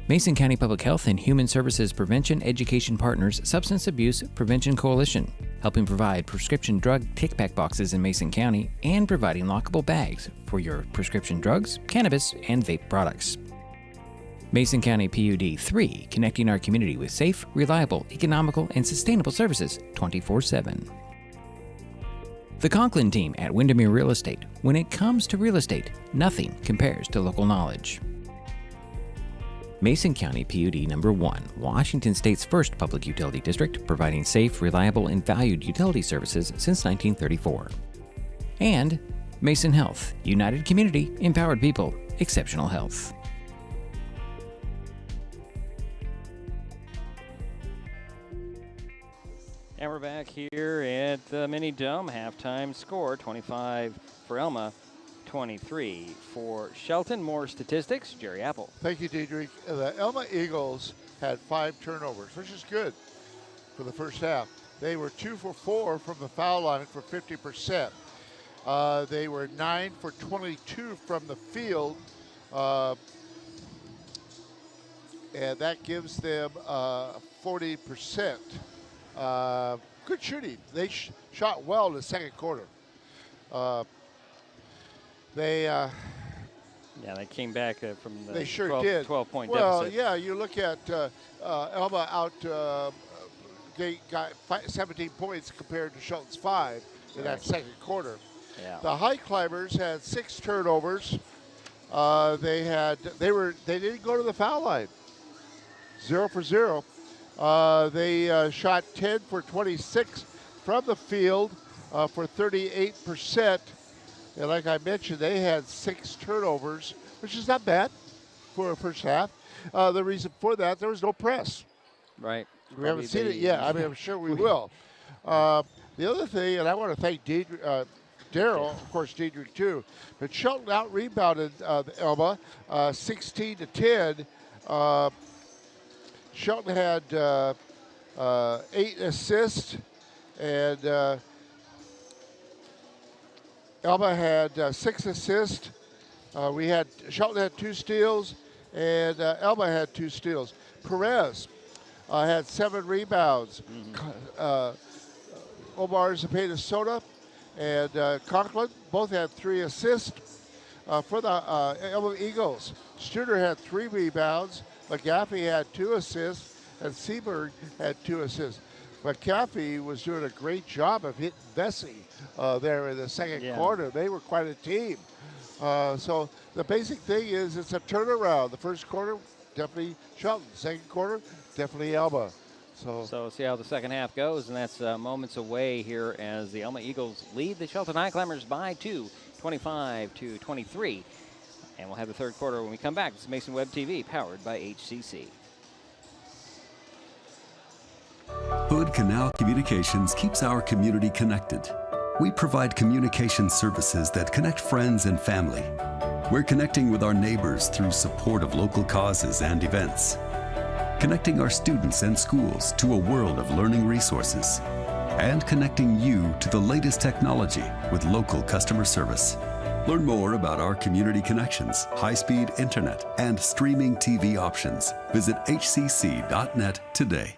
Mason County Public Health and Human Services Prevention Education Partners Substance Abuse Prevention Coalition, helping provide prescription drug take-back boxes in Mason County and providing lockable bags for your prescription drugs, cannabis, and vape products. Mason County PUD 3, connecting our community with safe, reliable, economical, and sustainable services 24/7. The Conklin team at Windermere Real Estate. When it comes to real estate, nothing compares to local knowledge. Mason County PUD number 1, Washington State's first public utility district, providing safe, reliable, and valued utility services since 1934. And Mason Health, united community, empowered people, exceptional health. And we're back here at the Mini Dome. Halftime score, 25 for Elma, 23 for Shelton. More statistics, Jerry Apple. Thank you, Diedrich. The Elma Eagles had 5 turnovers, which is good for the first half. They were 2 for 4 from the foul line for 50%. They were 9 for 22 from the field, and that gives them 40%. Good shooting. They shot well in the second quarter. They came back from the they sure 12-point well, deficit. yeah, you look at Elma out, they got 17 points compared to Shelton's 5 in that second quarter. Yeah. The Highclimbers had 6 turnovers. They didn't go to the foul line. 0 for 0. They shot 10 for 26 from the field for 38%. And like I mentioned, they had 6 turnovers, which is not bad for a first half. The reason for that, there was no press. Right. We haven't seen it yet. I mean, I'm sure we will. The other thing, and I want to thank Daryl, of course, Diedrich too, but Shelton out-rebounded Elma 16-10. Shelton had 8 assists, and Elma had 6 assists. Shelton had 2 steals, and Elma had 2 steals. Perez had 7 rebounds. Omar Zepeda Soto and Conklin both had 3 assists for the Elma Eagles. Studer had 3 rebounds, McGaffey had 2 assists, and Seaberg had 2 assists. McGaffey was doing a great job of hitting Vesey there in the second quarter. They were quite a team. So the basic thing is it's a turnaround. The first quarter, definitely Shelton. Second quarter, definitely Elma. So see how the second half goes, and that's moments away here as the Elma Eagles lead the Shelton Highclimbers by 2, 25-23. And we'll have the third quarter when we come back. This is Mason Web TV, powered by HCC. Hood Canal Communications keeps our community connected. We provide communication services that connect friends and family. We're connecting with our neighbors through support of local causes and events. Connecting our students and schools to a world of learning resources. And connecting you to the latest technology with local customer service. Learn more about our community connections, high-speed internet, and streaming TV options. Visit hcc.net today.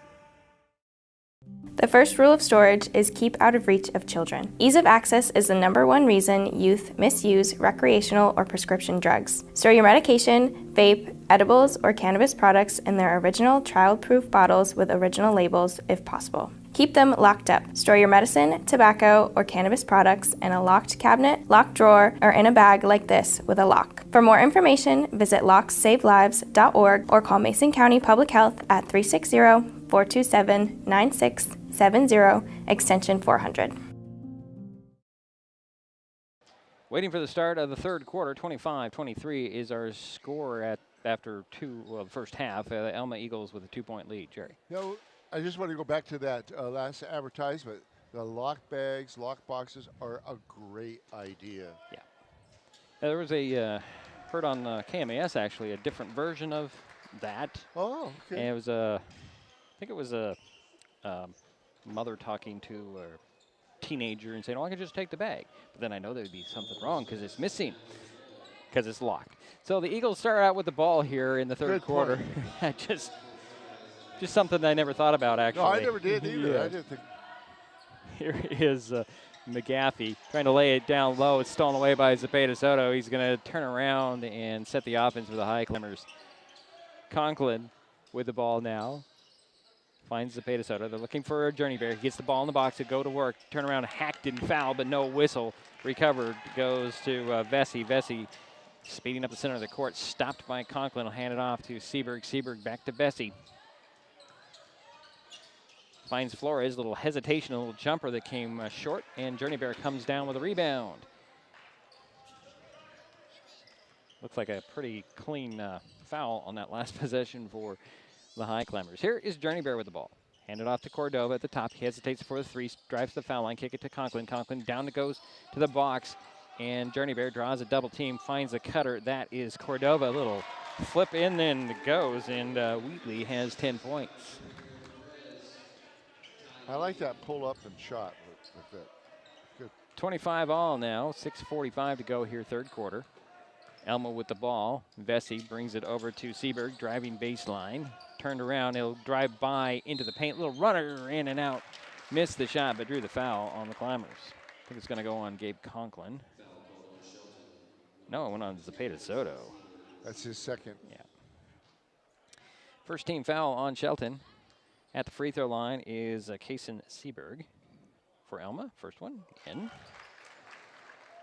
The first rule of storage is keep out of reach of children. Ease of access is the #1 reason youth misuse recreational or prescription drugs. Store your medication, vape, edibles, or cannabis products in their original child-proof bottles with original labels if possible. Keep them locked up. Store your medicine, tobacco, or cannabis products in a locked cabinet, locked drawer, or in a bag like this with a lock. For more information, visit locksavelives.org or call Mason County Public Health at 360-427-9670, extension 400. Waiting for the start of the third quarter, 25-23 is our score after the first half. The Elma Eagles with a 2-point lead. Jerry. I just want to go back to that last advertisement. The lock bags, lock boxes are a great idea. Yeah. There was heard on KMAS actually, a different version of that. Oh, okay. And it was I think it was a mother talking to a teenager and saying, "Oh, I can just take the bag." But then I know there would be something wrong because it's missing, because it's locked. So the Eagles start out with the ball here in the third quarter. Just something I never thought about, actually. No, I never did either. Yeah. I didn't think. Here is McGaffey trying to lay it down low. It's stolen away by Zepeda Soto. He's going to turn around and set the offense for the Highclimbers. Conklin with the ball now. Finds Zepeda Soto. They're looking for a Journey Bear. He gets the ball in the box to go to work. Turn around, hacked and foul, but no whistle. Recovered. Goes to Vesey. Vesey speeding up the center of the court. Stopped by Conklin. Will hand it off to Seaberg. Seaberg back to Vesey. Finds Flores, a little hesitation, a little jumper that came short, and Journey Bear comes down with a rebound. Looks like a pretty clean foul on that last possession for the Highclimbers. Here is Journey Bear with the ball. Hand it off to Cordova at the top. He hesitates for the 3, drives the foul line, kick it to Conklin. Conklin down goes to the box, and Journey Bear draws a double team, finds a cutter. That is Cordova. A little flip in and goes, and Wheatley has 10 points. I like that pull up and shot with that. Good. 25 all now, 6:45 to go here, third quarter. Elma with the ball. Vesey brings it over to Seaberg, driving baseline. Turned around, he'll drive by into the paint. Little runner in and out. Missed the shot, but drew the foul on the Climbers. I think it's going to go on Gabe Conklin. No, it went on Zepeda Soto. That's his second. Yeah. First team foul on Shelton. At the free throw line is Kason Seaberg for Elma. First one in.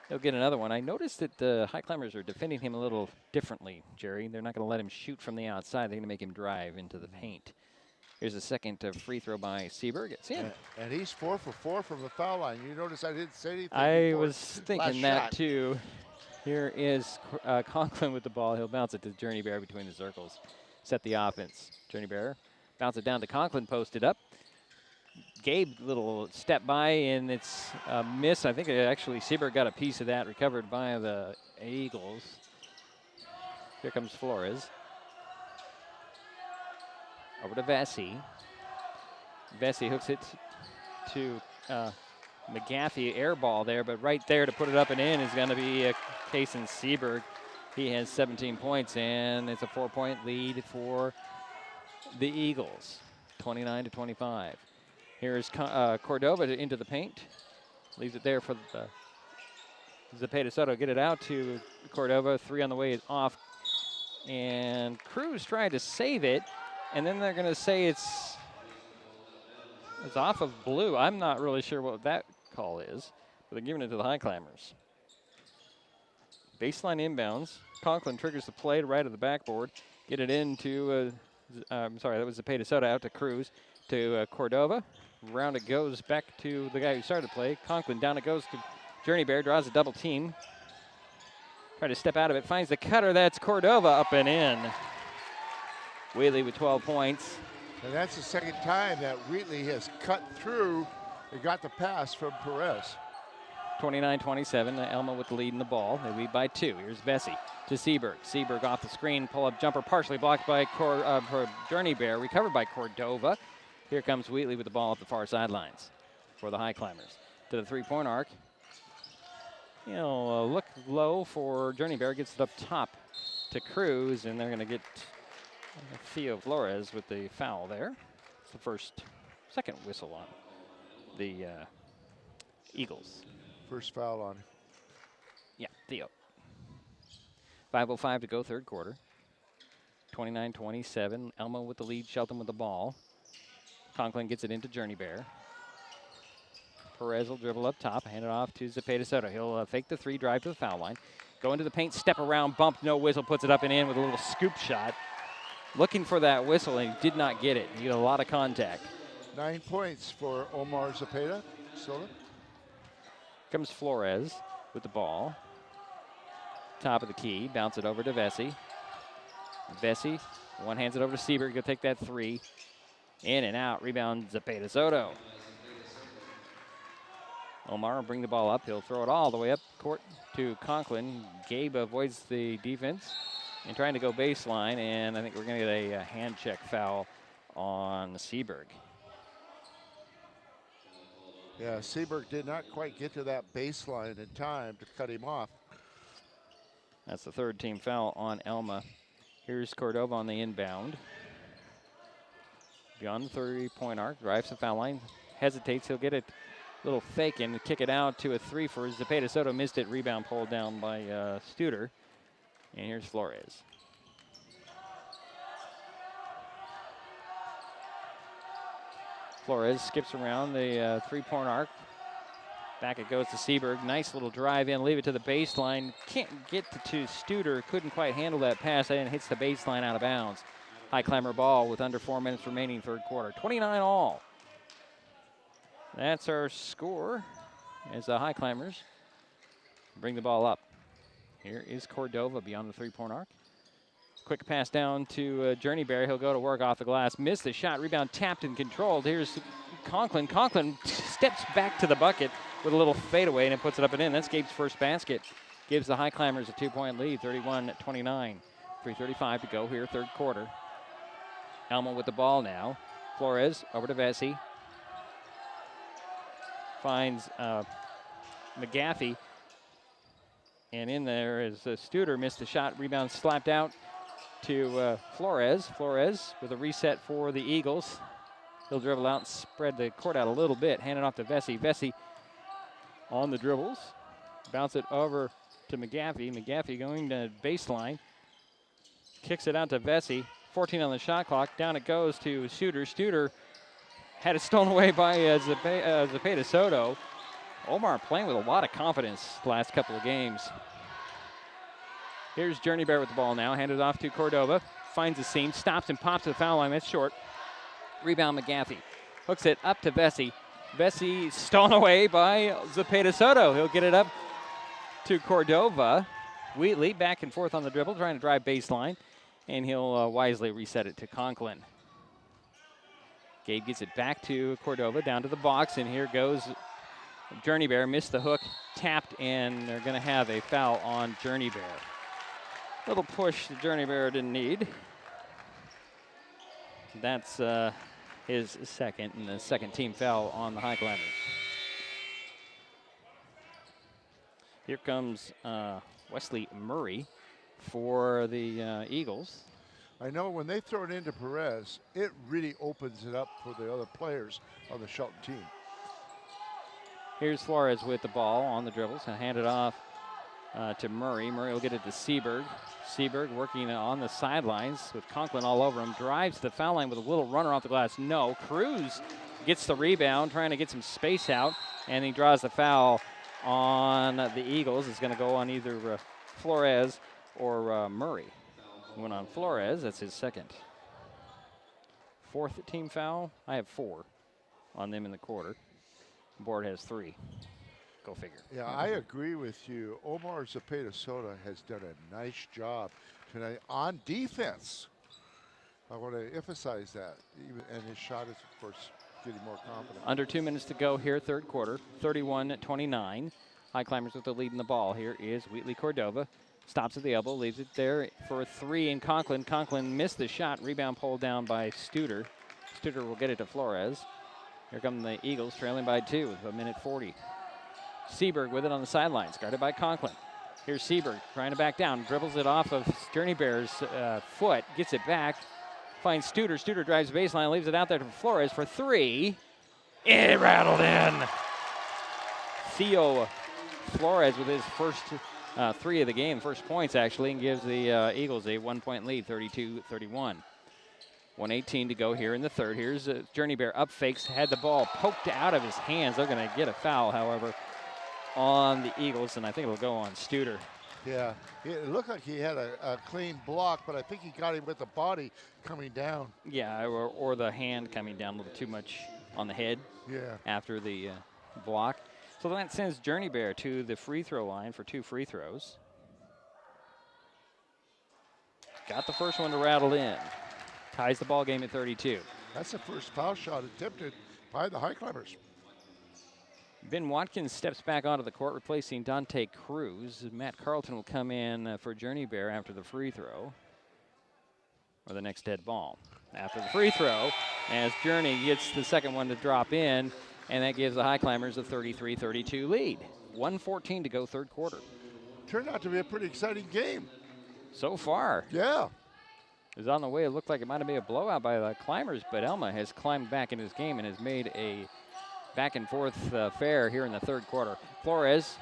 He'll get another one. I noticed that the Highclimbers are defending him a little differently, Jerry. They're not going to let him shoot from the outside. They're going to make him drive into the paint. Here's a second free throw by Seaberg. It's in. And he's 4 for 4 from the foul line. You notice I didn't say anything. I was thinking that too. Here is Conklin with the ball. He'll bounce it to Journey Bear between the circles. Set the offense. Journey Bear. Bounce it down to Conklin, posted up. Gabe, little step by, and it's a miss. I think actually Seaberg got a piece of that, recovered by the Eagles. Here comes Flores. Over to Vesey. Vesey hooks it to McGaffey, air ball there, but right there to put it up and in is going to be Kason Seaberg. He has 17 points, and it's a 4-point lead for the Eagles, 29-25. Here's Cordova into the paint. Leaves it there for the Zepeda Soto. Get it out to Cordova. 3 on the way is off. And Cruz tried to save it. And then they're going to say it's off of blue. I'm not really sure what that call is. But they're giving it to the Highclimbers. Baseline inbounds. Conklin triggers the play right at the backboard. Get it into, I'm sorry, that was Zepeda Soto out to Cruz to Cordova. Round it goes back to the guy who started the play. Conklin down it goes to Journey Bear, draws a double team. Try to step out of it, finds the cutter. That's Cordova up and in. Wheatley with 12 points. And that's the second time that Wheatley has cut through and got the pass from Perez. 29-27, Elma with the lead in the ball. They lead by 2. Here's Vesey to Seaberg. Seaberg off the screen, pull-up jumper, partially blocked by Journey Bear, recovered by Cordova. Here comes Wheatley with the ball at the far sidelines for the Highclimbers. To the three-point arc. Look low for Journey Bear, gets it up top to Cruz, and they're going to get Theo Flores with the foul there. It's the second whistle on the Eagles. First foul on. Yeah, Theo. 5:05 to go, third quarter. 29-27. Elma with the lead, Shelton with the ball. Conklin gets it into Journey Bear. Perez will dribble up top, hand it off to Zepeda Soto. He'll fake the 3, drive to the foul line. Go into the paint, step around, bump, no whistle, puts it up and in with a little scoop shot. Looking for that whistle, and he did not get it. He got a lot of contact. 9 points for Omar Zepeda Soto. Comes Flores with the ball. Top of the key, bounce it over to Vesey. Vesey, one hands it over to Seaberg. He'll take that 3. In and out, rebound Zepeda Soto. Omar will bring the ball up. He'll throw it all the way up court to Conklin. Gabe avoids the defense and trying to go baseline, and I think we're going to get a hand check foul on Seaberg. Yeah, Seaberg did not quite get to that baseline in time to cut him off. That's the third team foul on Elma. Here's Cordova on the inbound. Beyond the 30-point arc, drives the foul line, hesitates. He'll get it, little fake and kick it out to a 3 for Zepeda Soto. Missed it, rebound pulled down by Studer. And here's Flores. Flores skips around the 3-point arc. Back it goes to Seaberg. Nice little drive in, leave it to the baseline. Can't get to Studer, couldn't quite handle that pass, and hits the baseline out of bounds. Highclimber ball with under 4 minutes remaining, third quarter. 29 all. That's our score as the Highclimbers bring the ball up. Here is Cordova beyond the 3-point arc. Quick pass down to Journey Bear. He'll go to work off the glass. Missed the shot. Rebound tapped and controlled. Here's Conklin. Conklin steps back to the bucket with a little fadeaway, and it puts it up and in. That's Gabe's first basket. Gives the Highclimbers a 2-point lead, 31-29. 3:35 to go here, third quarter. Elma with the ball now. Flores over to Vesey. Finds McGaffey. And in there is Studer. Missed the shot. Rebound slapped out to Flores. Flores with a reset for the Eagles. He'll dribble out and spread the court out a little bit. Hand it off to Vesey. Vesey on the dribbles. Bounce it over to McGaffey. McGaffey going to baseline. Kicks it out to Vesey. 14 on the shot clock. Down it goes to Studer. Studer had it stolen away by Zepeda Soto. Omar playing with a lot of confidence the last couple of games. Here's Journey Bear with the ball now. Handed off to Cordova. Finds the seam. Stops and pops to the foul line. That's short. Rebound McGaffey. Hooks it up to Vesey. Vesey stolen away by Zepeda Soto. He'll get it up to Cordova. Wheatley back and forth on the dribble, trying to drive baseline. And he'll wisely reset it to Conklin. Gabe gets it back to Cordova, down to the box. And here goes Journey Bear. Missed the hook, tapped, and they're going to have a foul on Journey Bear. Little push the Journey Bear didn't need. That's his second, and the second team foul on the Highclimbers. Here comes Wesley Murray for the Eagles. I know when they throw it into Perez, it really opens it up for the other players on the Shelton team. Here's Flores with the ball on the dribbles and hand it off to Murray. Murray will get it to Seaberg. Seaberg working on the sidelines with Conklin all over him. Drives to the foul line with a little runner off the glass. No. Cruz gets the rebound, trying to get some space out, and he draws the foul on the Eagles. It's going to go on either Flores or Murray. Went on Flores. That's his second. Fourth team foul. I have 4 on them in the quarter. Board has 3. Go figure. Yeah, I agree with you. Omar Zapata-Soto has done a nice job tonight on defense. I want to emphasize that. And his shot is, of course, getting more confident. Under 2 minutes to go here, third quarter. 31-29. Highclimbers with the lead in the ball. Here is Wheatley Cordova. Stops at the elbow, leaves it there for a 3 in Conklin. Conklin missed the shot. Rebound pulled down by Studer. Studer will get it to Flores. Here come the Eagles, trailing by 2 with 1:40. Seaberg with it on the sidelines, guarded by Conklin. Here's Seaberg trying to back down, dribbles it off of Journey Bear's foot, gets it back, finds Studer. Studer drives baseline, leaves it out there to Flores for 3. It rattled in. Theo Flores with his first 3 of the game, first points actually, and gives the Eagles a 1-point lead, 32-31. 1:18 to go here in the third. Here's Journey Bear up fakes, had the ball poked out of his hands. They're going to get a foul, however, on the Eagles, and I think it'll go on Studer. Yeah, it looked like he had a clean block, but I think he got him with the body coming down. Yeah, or the hand coming down a little too much on the head. Yeah. After the block. So that sends Journey Bear to the free throw line for 2 free throws. Got the first one to rattle in. Ties the ball game at 32. That's the first foul shot attempted by the Highclimbers. Ben Watkins steps back onto the court, replacing Dante Cruz. Matt Carlton will come in for Journey Bear after the free throw, or the next dead ball. After the free throw, as Journey gets the second one to drop in, and that gives the Highclimbers a 33-32 lead. 1:14 to go, third quarter. Turned out to be a pretty exciting game. So far. Yeah. It was on the way. It looked like it might have been a blowout by the Climbers, but Elma has climbed back in his game and has made a back and forth affair here in the third quarter. Flores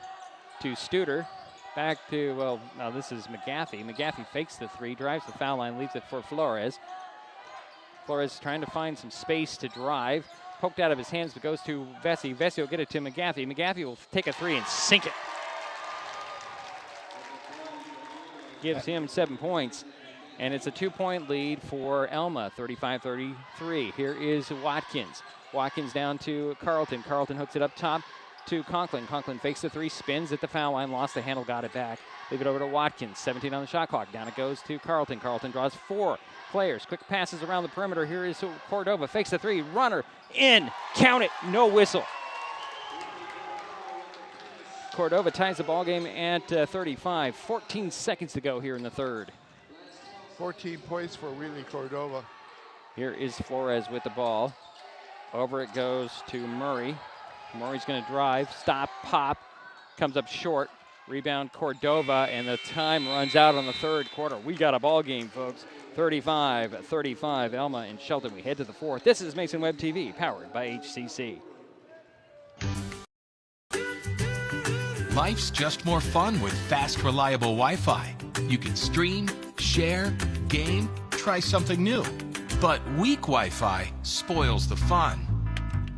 to Studer. Back to, well, now this is McGaffey. McGaffey fakes the 3, drives the foul line, leaves it for Flores. Flores trying to find some space to drive. Poked out of his hands, but goes to Vesey. Vesey will get it to McGaffey. McGaffey will take a 3 and sink it. Gives him 7 points. And it's a 2-point lead for Elma, 35-33. Here is Watkins. Watkins down to Carlton. Carlton hooks it up top to Conklin. Conklin fakes the 3, spins at the foul line, lost the handle, got it back. Leave it over to Watkins, 17 on the shot clock. Down it goes to Carlton. Carlton draws 4 players. Quick passes around the perimeter. Here is Cordova, fakes the 3, runner, in, count it, no whistle. Cordova ties the ball game at 35. 14 seconds to go here in the third. 14 points for Wheatley Cordova. Here is Flores with the ball. Over it goes to Murray. Murray's going to drive, stop, pop, comes up short. Rebound Cordova, and the time runs out on the third quarter. We got a ball game, folks. 35-35, Elma and Shelton. We head to the fourth. This is Mason Web TV, powered by HCC. Life's just more fun with fast, reliable Wi-Fi. You can stream, share, game, try something new. But weak Wi-Fi spoils the fun.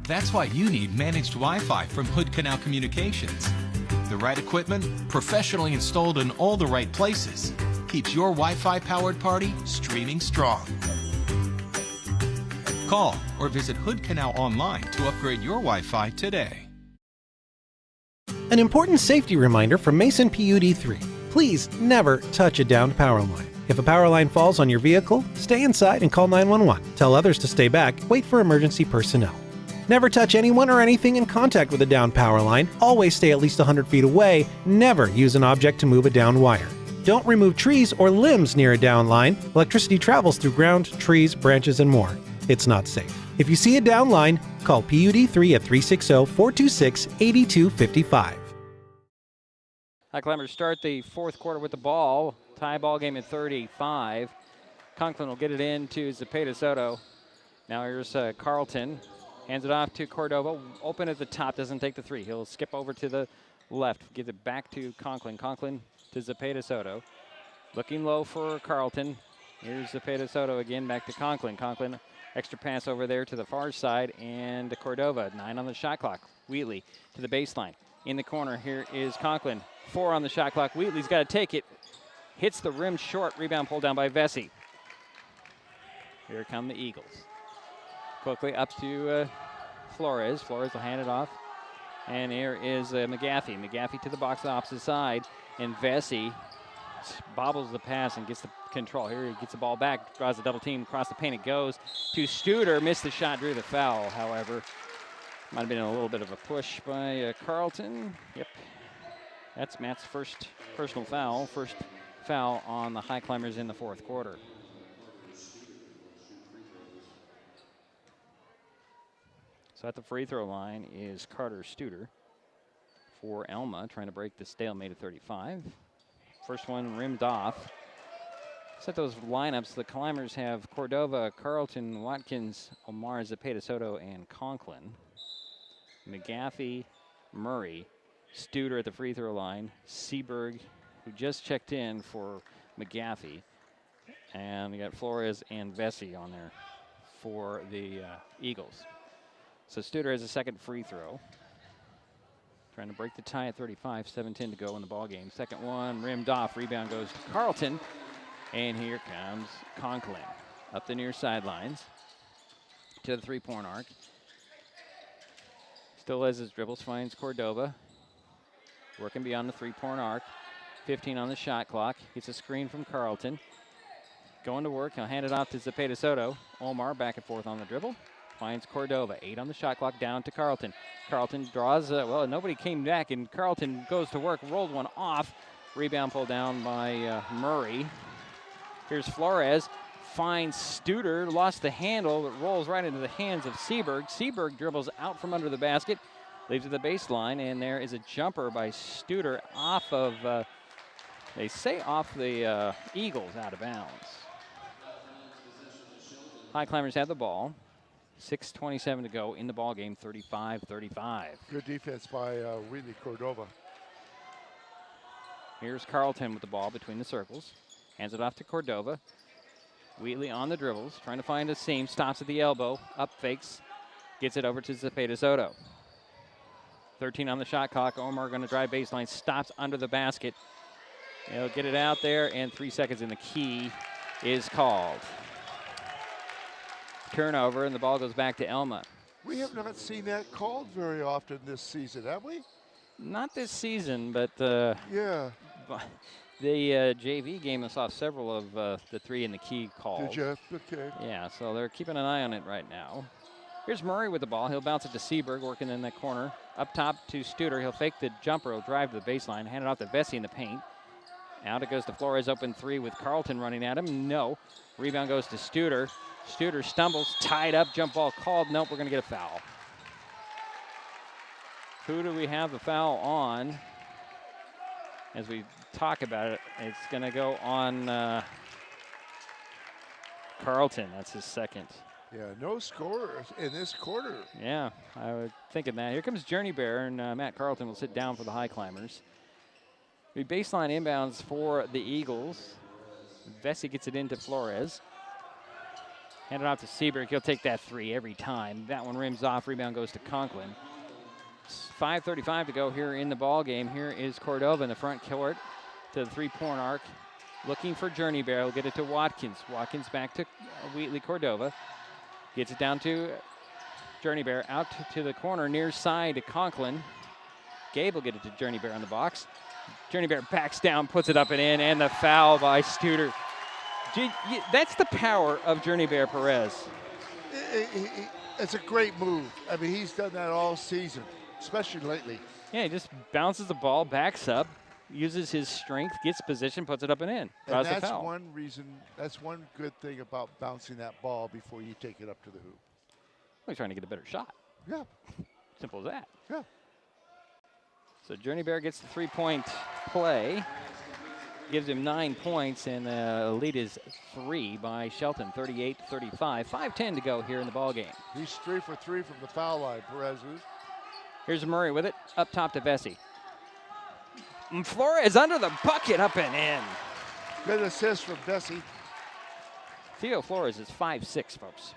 That's why you need managed Wi-Fi from Hood Canal Communications. The right equipment, professionally installed in all the right places, keeps your Wi-Fi powered party streaming strong. Call or visit Hood Canal online to upgrade your Wi-Fi today. An important safety reminder from Mason PUD3. Please never touch a downed power line. If a power line falls on your vehicle, stay inside and call 911. Tell others to stay back, wait for emergency personnel. Never touch anyone or anything in contact with a downed power line. Always stay at least 100 feet away. Never use an object to move a downed wire. Don't remove trees or limbs near a downed line. Electricity travels through ground, trees, branches, and more. It's not safe. If you see a downed line, call PUD3 at 360-426-8255. Highclimbers start the fourth quarter with the ball. Tie ball game at 35. Conklin will get it in to Zapata-Soto. Now here's Carlton. Hands it off to Cordova. Open at the top, doesn't take the three. He'll skip over to the left, gives it back to Conklin. Conklin to Zepeda Soto. Looking low for Carlton. Here's Zepeda Soto again, back to Conklin. Conklin, extra pass over there to the far side, and Cordova, 9 on the shot clock. Wheatley to the baseline. In the corner, here is Conklin. 4 on the shot clock. Wheatley's got to take it. Hits the rim short. Rebound pulled down by Vesey. Here come the Eagles. Quickly up to Flores. Flores will hand it off. And here is McGaffey. McGaffey to the box on the opposite side. And Vesey bobbles the pass and gets the control. Here he gets the ball back, draws a double team across the paint. It goes to Studer. Missed the shot, drew the foul, however. Might have been a little bit of a push by Carlton. Yep. That's Matt's first personal foul. First foul on the Highclimbers in the fourth quarter. So at the free throw line is Carter Studer for Elma, trying to break the stalemate of 35. First one rimmed off. Set those lineups. The Climbers have Cordova, Carlton, Watkins, Omar, Zepeda Soto, and Conklin. McGaffey, Murray, Studer at the free throw line, Seaberg, who just checked in for McGaffey, and you got Flores and Vesey on there for the Eagles. So Studer has a second free throw. Trying to break the tie at 35, 7:10 to go in the ball game. Second one rimmed off, rebound goes to Carlton, and here comes Conklin up the near sidelines to the three-point arc. Still has his dribbles, finds Cordova. Working beyond the three-point arc. 15 on the shot clock. Gets a screen from Carlton. Going to work. He'll hand it off to Zepeda Soto. Omar back and forth on the dribble. Finds Cordova. 8 on the shot clock, down to Carlton. Carlton draws, well, nobody came back, and Carlton goes to work, rolled one off. Rebound pulled down by Murray. Here's Flores. Finds Studer, lost the handle, but rolls right into the hands of Seaberg. Seaberg dribbles out from under the basket, leaves it to the baseline, and there is a jumper by Studer off of, they say off the Eagles, out of bounds. Highclimbers have the ball. 6:27 to go in the ball game, 35-35. Good defense by Wheatley Cordova. Here's Carlton with the ball between the circles. Hands it off to Cordova. Wheatley on the dribbles, trying to find a seam, stops at the elbow, up fakes, gets it over to Zepeda Soto. 13 on the shot clock. Omar going to drive baseline, stops under the basket. He'll get it out there, and 3 seconds in the key is called. Turnover, and the ball goes back to Elma. We have not seen that called very often this season, have we? Not this season, but yeah. The JV game us off several of the 3 in the key calls. Did you? Okay. Yeah, so they're keeping an eye on it right now. Here's Murray with the ball. He'll bounce it to Seaberg, working in that corner. Up top to Studer. He'll fake the jumper. He'll drive to the baseline, hand it off to Vesey in the paint. Out it goes to Flores, open 3 with Carlton running at him. No. Rebound goes to Studer. Studer stumbles, tied up, jump ball called. Nope, we're going to get a foul. Who do we have the foul on? As we talk about it, it's going to go on Carlton. That's his second. Yeah, no scorers in this quarter. Yeah, I was thinking that. Here comes Journey Bear, and Matt Carlton will sit down for the Highclimbers. The baseline inbounds for the Eagles. Vesey gets it into Flores. Hand it off to Seaberg. He'll take that 3 every time. That one rims off. Rebound goes to Conklin. 5:35 to go here in the ball game. Here is Cordova in the front court to the three-point arc. Looking for Journey Bear. He'll get it to Watkins. Watkins back to Wheatley Cordova. Gets it down to Journey Bear. Out to the corner near side to Conklin. Gabe will get it to Journey Bear on the box. Journey Bear backs down, puts it up and in, and the foul by Studer. That's the power of Journey Bear Perez. It's a great move. I mean, he's done that all season, especially lately. Yeah, he just bounces the ball, backs up, uses his strength, gets position, puts it up and in. And that's one reason, that's one good thing about bouncing that ball before you take it up to the hoop. Well, he's trying to get a better shot. Yeah. Simple as that. Yeah. So Journey Bear gets the three-point play. gives him 9 points, and the lead is 3 by Shelton, 38-35. 5:10 to go here in the ball game. He's 3 for 3 from the foul line, Perez is. Here's Murray with it, up top to Vesey. Flores under the bucket, up and in. Good assist from Vesey. Theo Flores is 5'6", folks.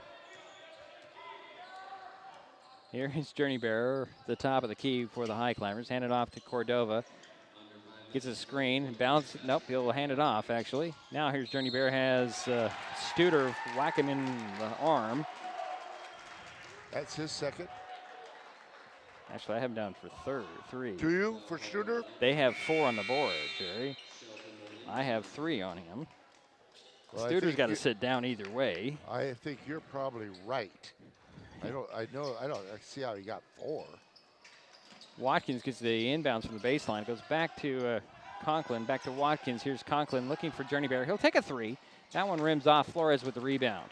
Here is Journey Bearer, the top of the key for the Highclimbers. Hand it off to Cordova. Gets a screen, bounce. Nope, he'll hand it off, actually. Now here's Journey Bear, has Studer whack him in the arm. That's his second. Actually, I have him down for 3. Do you, for Studer? They have 4 on the board, Jerry. I have 3 on him. Well, Studer's got to sit down either way. I think you're probably right. I see how he got 4. Watkins gets the inbounds from the baseline. Goes back to Conklin, back to Watkins. Here's Conklin looking for Journey Bear. He'll take a 3. That one rims off. Flores with the rebound.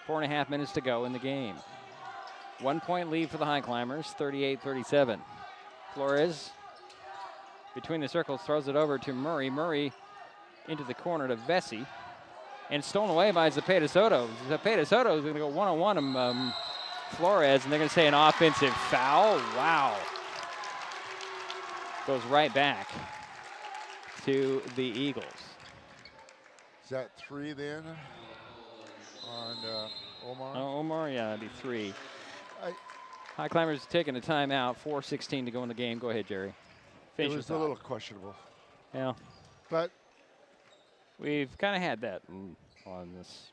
4.5 minutes to go in the game. 1 point lead for the Highclimbers, 38-37. Flores between the circles throws it over to Murray. Murray into the corner to Vesey. And stolen away by Zepeda Soto. Zepeda Soto is going to go one-on-one Flores, and they're going to say an offensive foul. Wow. Goes right back to the Eagles. Is that 3 then on Omar? Omar, yeah, that'd be 3. Highclimbers taking a timeout, 4:16 to go in the game. Go ahead, Jerry. It was a little questionable. Yeah. But we've kind of had that on this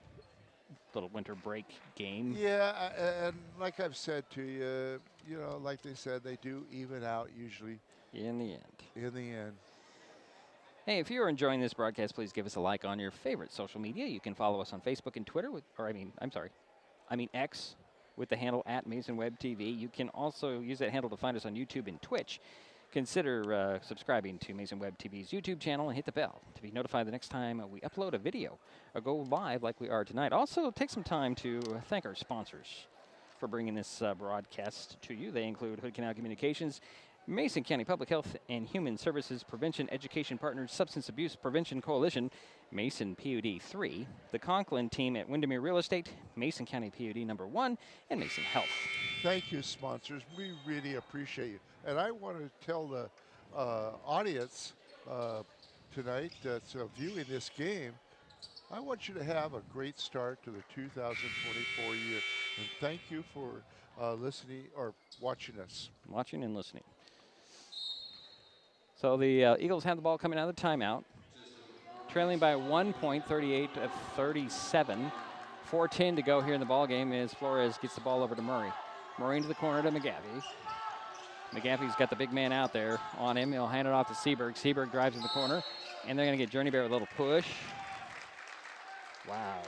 little winter break game. Yeah, and like I've said to you, you know, like they said, they do even out usually. In the end. In the end. Hey, if you're enjoying this broadcast, please give us a like on your favorite social media. You can follow us on Facebook and Twitter I mean X with the handle @MasonWebTV. You can also use that handle to find us on YouTube and Twitch. Consider subscribing to Mason Web TV's YouTube channel and hit the bell to be notified the next time we upload a video or go live like we are tonight. Also, take some time to thank our sponsors for bringing this broadcast to you. They include Hood Canal Communications, Mason County Public Health and Human Services Prevention Education Partners, Substance Abuse Prevention Coalition, Mason PUD 3, the Conklin team at Windermere Real Estate, Mason County PUD number 1, and Mason Health. Thank you, sponsors. We really appreciate you. And I want to tell the audience tonight that's viewing this game, I want you to have a great start to the 2024 year. And thank you for listening or watching us. Watching and listening. So the Eagles have the ball coming out of the timeout. Trailing by 1 point, 38-37. 4:10 to go here in the ball game as Flores gets the ball over to Murray. Murray into the corner to McGaffey. McGaffey's got the big man out there on him. He'll hand it off to Seberg. Seberg drives in the corner, and they're going to get Journey Bear with a little push. Wow.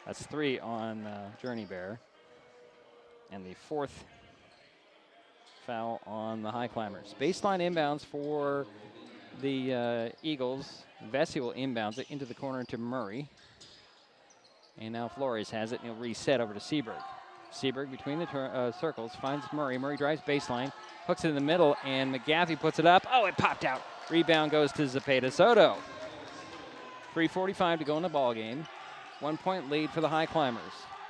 That's 3 on Journey Bear. And the 4th foul on the Highclimbers. Baseline inbounds for the Eagles. Vesey will inbounds it into the corner to Murray. And now Flores has it, and he'll reset over to Seberg. Seberg between the circles finds Murray. Murray drives baseline, hooks it in the middle, and McGaffey puts it up. Oh, it popped out. Rebound goes to Zepeda Soto. 3:45 to go in the ball game. 1 point lead for the Highclimbers.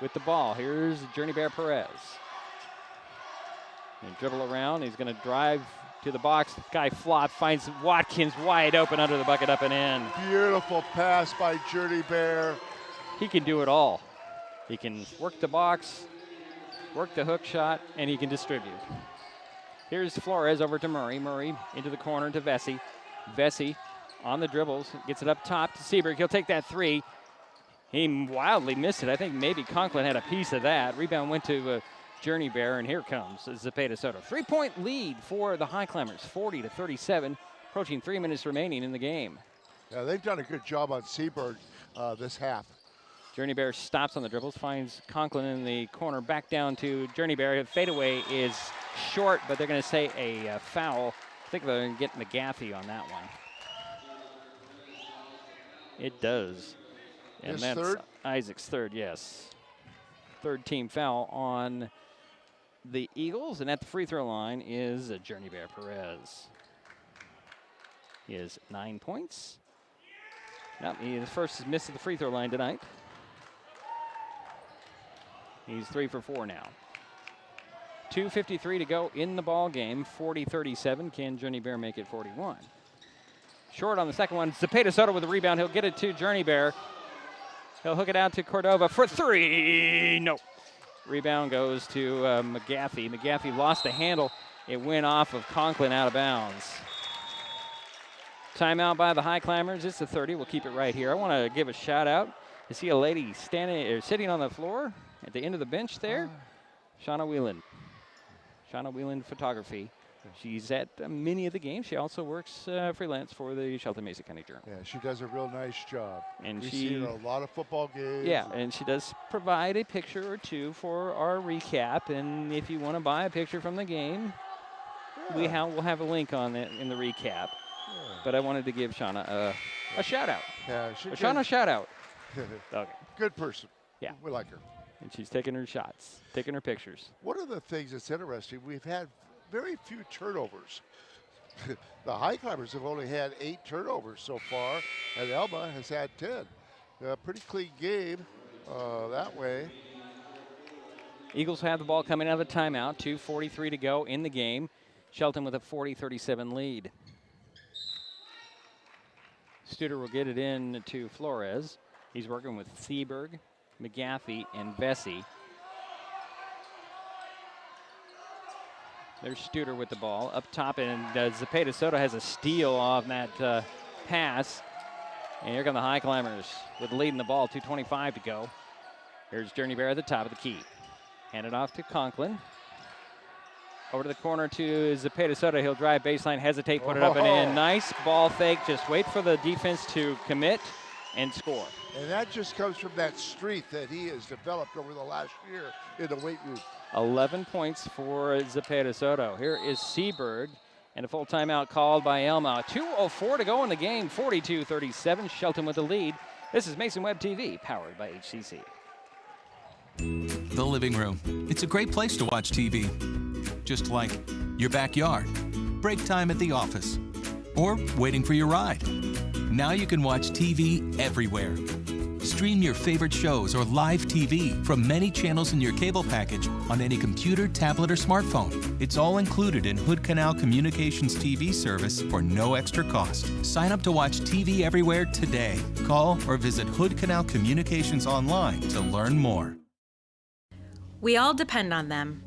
With the ball, here's Journey Bear Perez. And dribble around. He's going to drive to the box. Guy flop finds Watkins wide open under the bucket, up and in. Beautiful pass by Journey Bear. He can do it all. He can work the box, work the hook shot, and he can distribute. Here's Flores over to Murray. Murray into the corner to Vesey. Vesey on the dribbles, gets it up top to Seberg. He'll take that 3. He wildly missed it. I think maybe Conklin had a piece of that. Rebound went to Journey Bear, and here comes Zepeda Soto. 3 point lead for the Highclimbers, 40-37, approaching 3 minutes remaining in the game. Yeah, they've done a good job on Seberg this half. Journey Bear stops on the dribbles, finds Conklin in the corner, back down to Journey Bear. Fadeaway is short, but they're going to say a foul. I think they're going to get McGaffey on that one. It does. And His that's third? Isaac's third, yes. Third team foul on the Eagles, and at the free throw line is Journey Bear Perez. He has 9 points. Nope, his first miss at the free throw line tonight. He's 3 for 4 now. 2:53 to go in the ball game. 40-37. Can Journey Bear make it 41? Short on the second one. Zepeda Soto with the rebound. He'll get it to Journey Bear. He'll hook it out to Cordova for 3. No. Rebound goes to McGaffey. McGaffey lost the handle. It went off of Conklin out of bounds. Timeout by the Highclimbers. It's the 30. We'll keep it right here. I want to give a shout out. I see a lady sitting on the floor at the end of the bench there. Shauna Whelan. Shauna Whelan Photography. She's at many of the games. She also works freelance for the Shelton Mesa County Journal. Yeah, she does a real nice job. And We've she seen her a lot of football games. Yeah, and she does provide a picture or two for our recap. And if you want to buy a picture from the game, we'll have a link on it in the recap. Yeah. But I wanted to give Shauna a shout out. Yeah, Shauna, shout out. Okay. Good person. Yeah. We like her. And she's taking her shots, taking her pictures. One of the things that's interesting, we've had very few turnovers. The Highclimbers have only had 8 turnovers so far, and Elma has had 10. A pretty clean game that way. Eagles have the ball coming out of the timeout. 2:43 to go in the game. Shelton with a 40-37 lead. Studer will get it in to Flores. He's working with Seaberg, McGaffey, and Vesey. There's Studer with the ball up top, and Zepeda Soto has a steal off that pass. And here come the Highclimbers with the lead in the ball, 2:25 to go. Here's Journey Bear at the top of the key. Hand it off to Conklin. Over to the corner to Zepeda Soto. He'll drive baseline, hesitate, put it up and in. Nice ball fake. Just wait for the defense to commit and score. And that just comes from that strength that he has developed over the last year in the weight room. 11 points for Zepeda Soto. Here is Seaberg, and a full timeout called by Elma. 2:04 to go in the game. 42-37. Shelton with the lead. This is Mason Web TV, powered by HCC. The living room. It's a great place to watch TV. Just like your backyard, break time at the office, or waiting for your ride. Now you can watch TV everywhere. Stream your favorite shows or live TV from many channels in your cable package on any computer, tablet, or smartphone. It's all included in Hood Canal Communications TV service for no extra cost. Sign up to watch TV everywhere today. Call or visit Hood Canal Communications online to learn more. We all depend on them.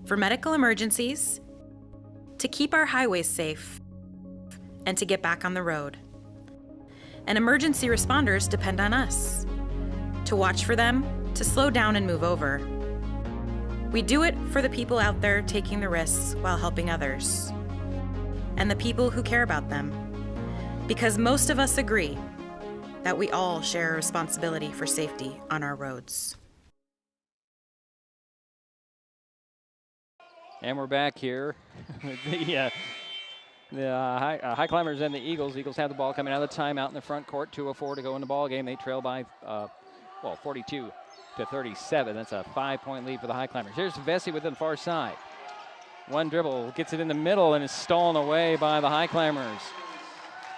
For medical emergencies, to keep our highways safe, and to get back on the road. And emergency responders depend on us, to watch for them, to slow down and move over. We do it for the people out there taking the risks while helping others, and the people who care about them, because most of us agree that we all share a responsibility for safety on our roads. And we're back here with the Highclimbers and the Eagles. Eagles have the ball coming out of the timeout in the front court. 2:04 to go in the ball game. They trail by, 42-37. That's a 5-point lead for the Highclimbers. Here's Vesey within the far side. One dribble, gets it in the middle, and is stolen away by the Highclimbers.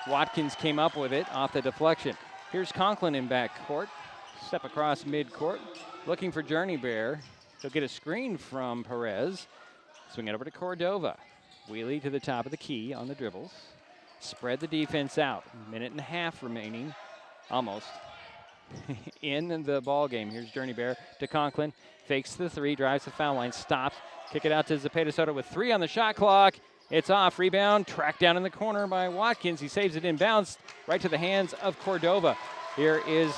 Watkins came up with it off the deflection. Here's Conklin in backcourt. Step across midcourt, looking for Journey Bear. He'll get a screen from Perez. Swing it over to Cordova. Wheelie to the top of the key on the dribbles. Spread the defense out. Minute and a half remaining, almost, in the ball game. Here's Journey Bear to Conklin. Fakes the 3, drives the foul line, stops. Kick it out to Zepeda Soto with 3 on the shot clock. It's off. Rebound, tracked down in the corner by Watkins. He saves it inbounds right to the hands of Cordova. Here is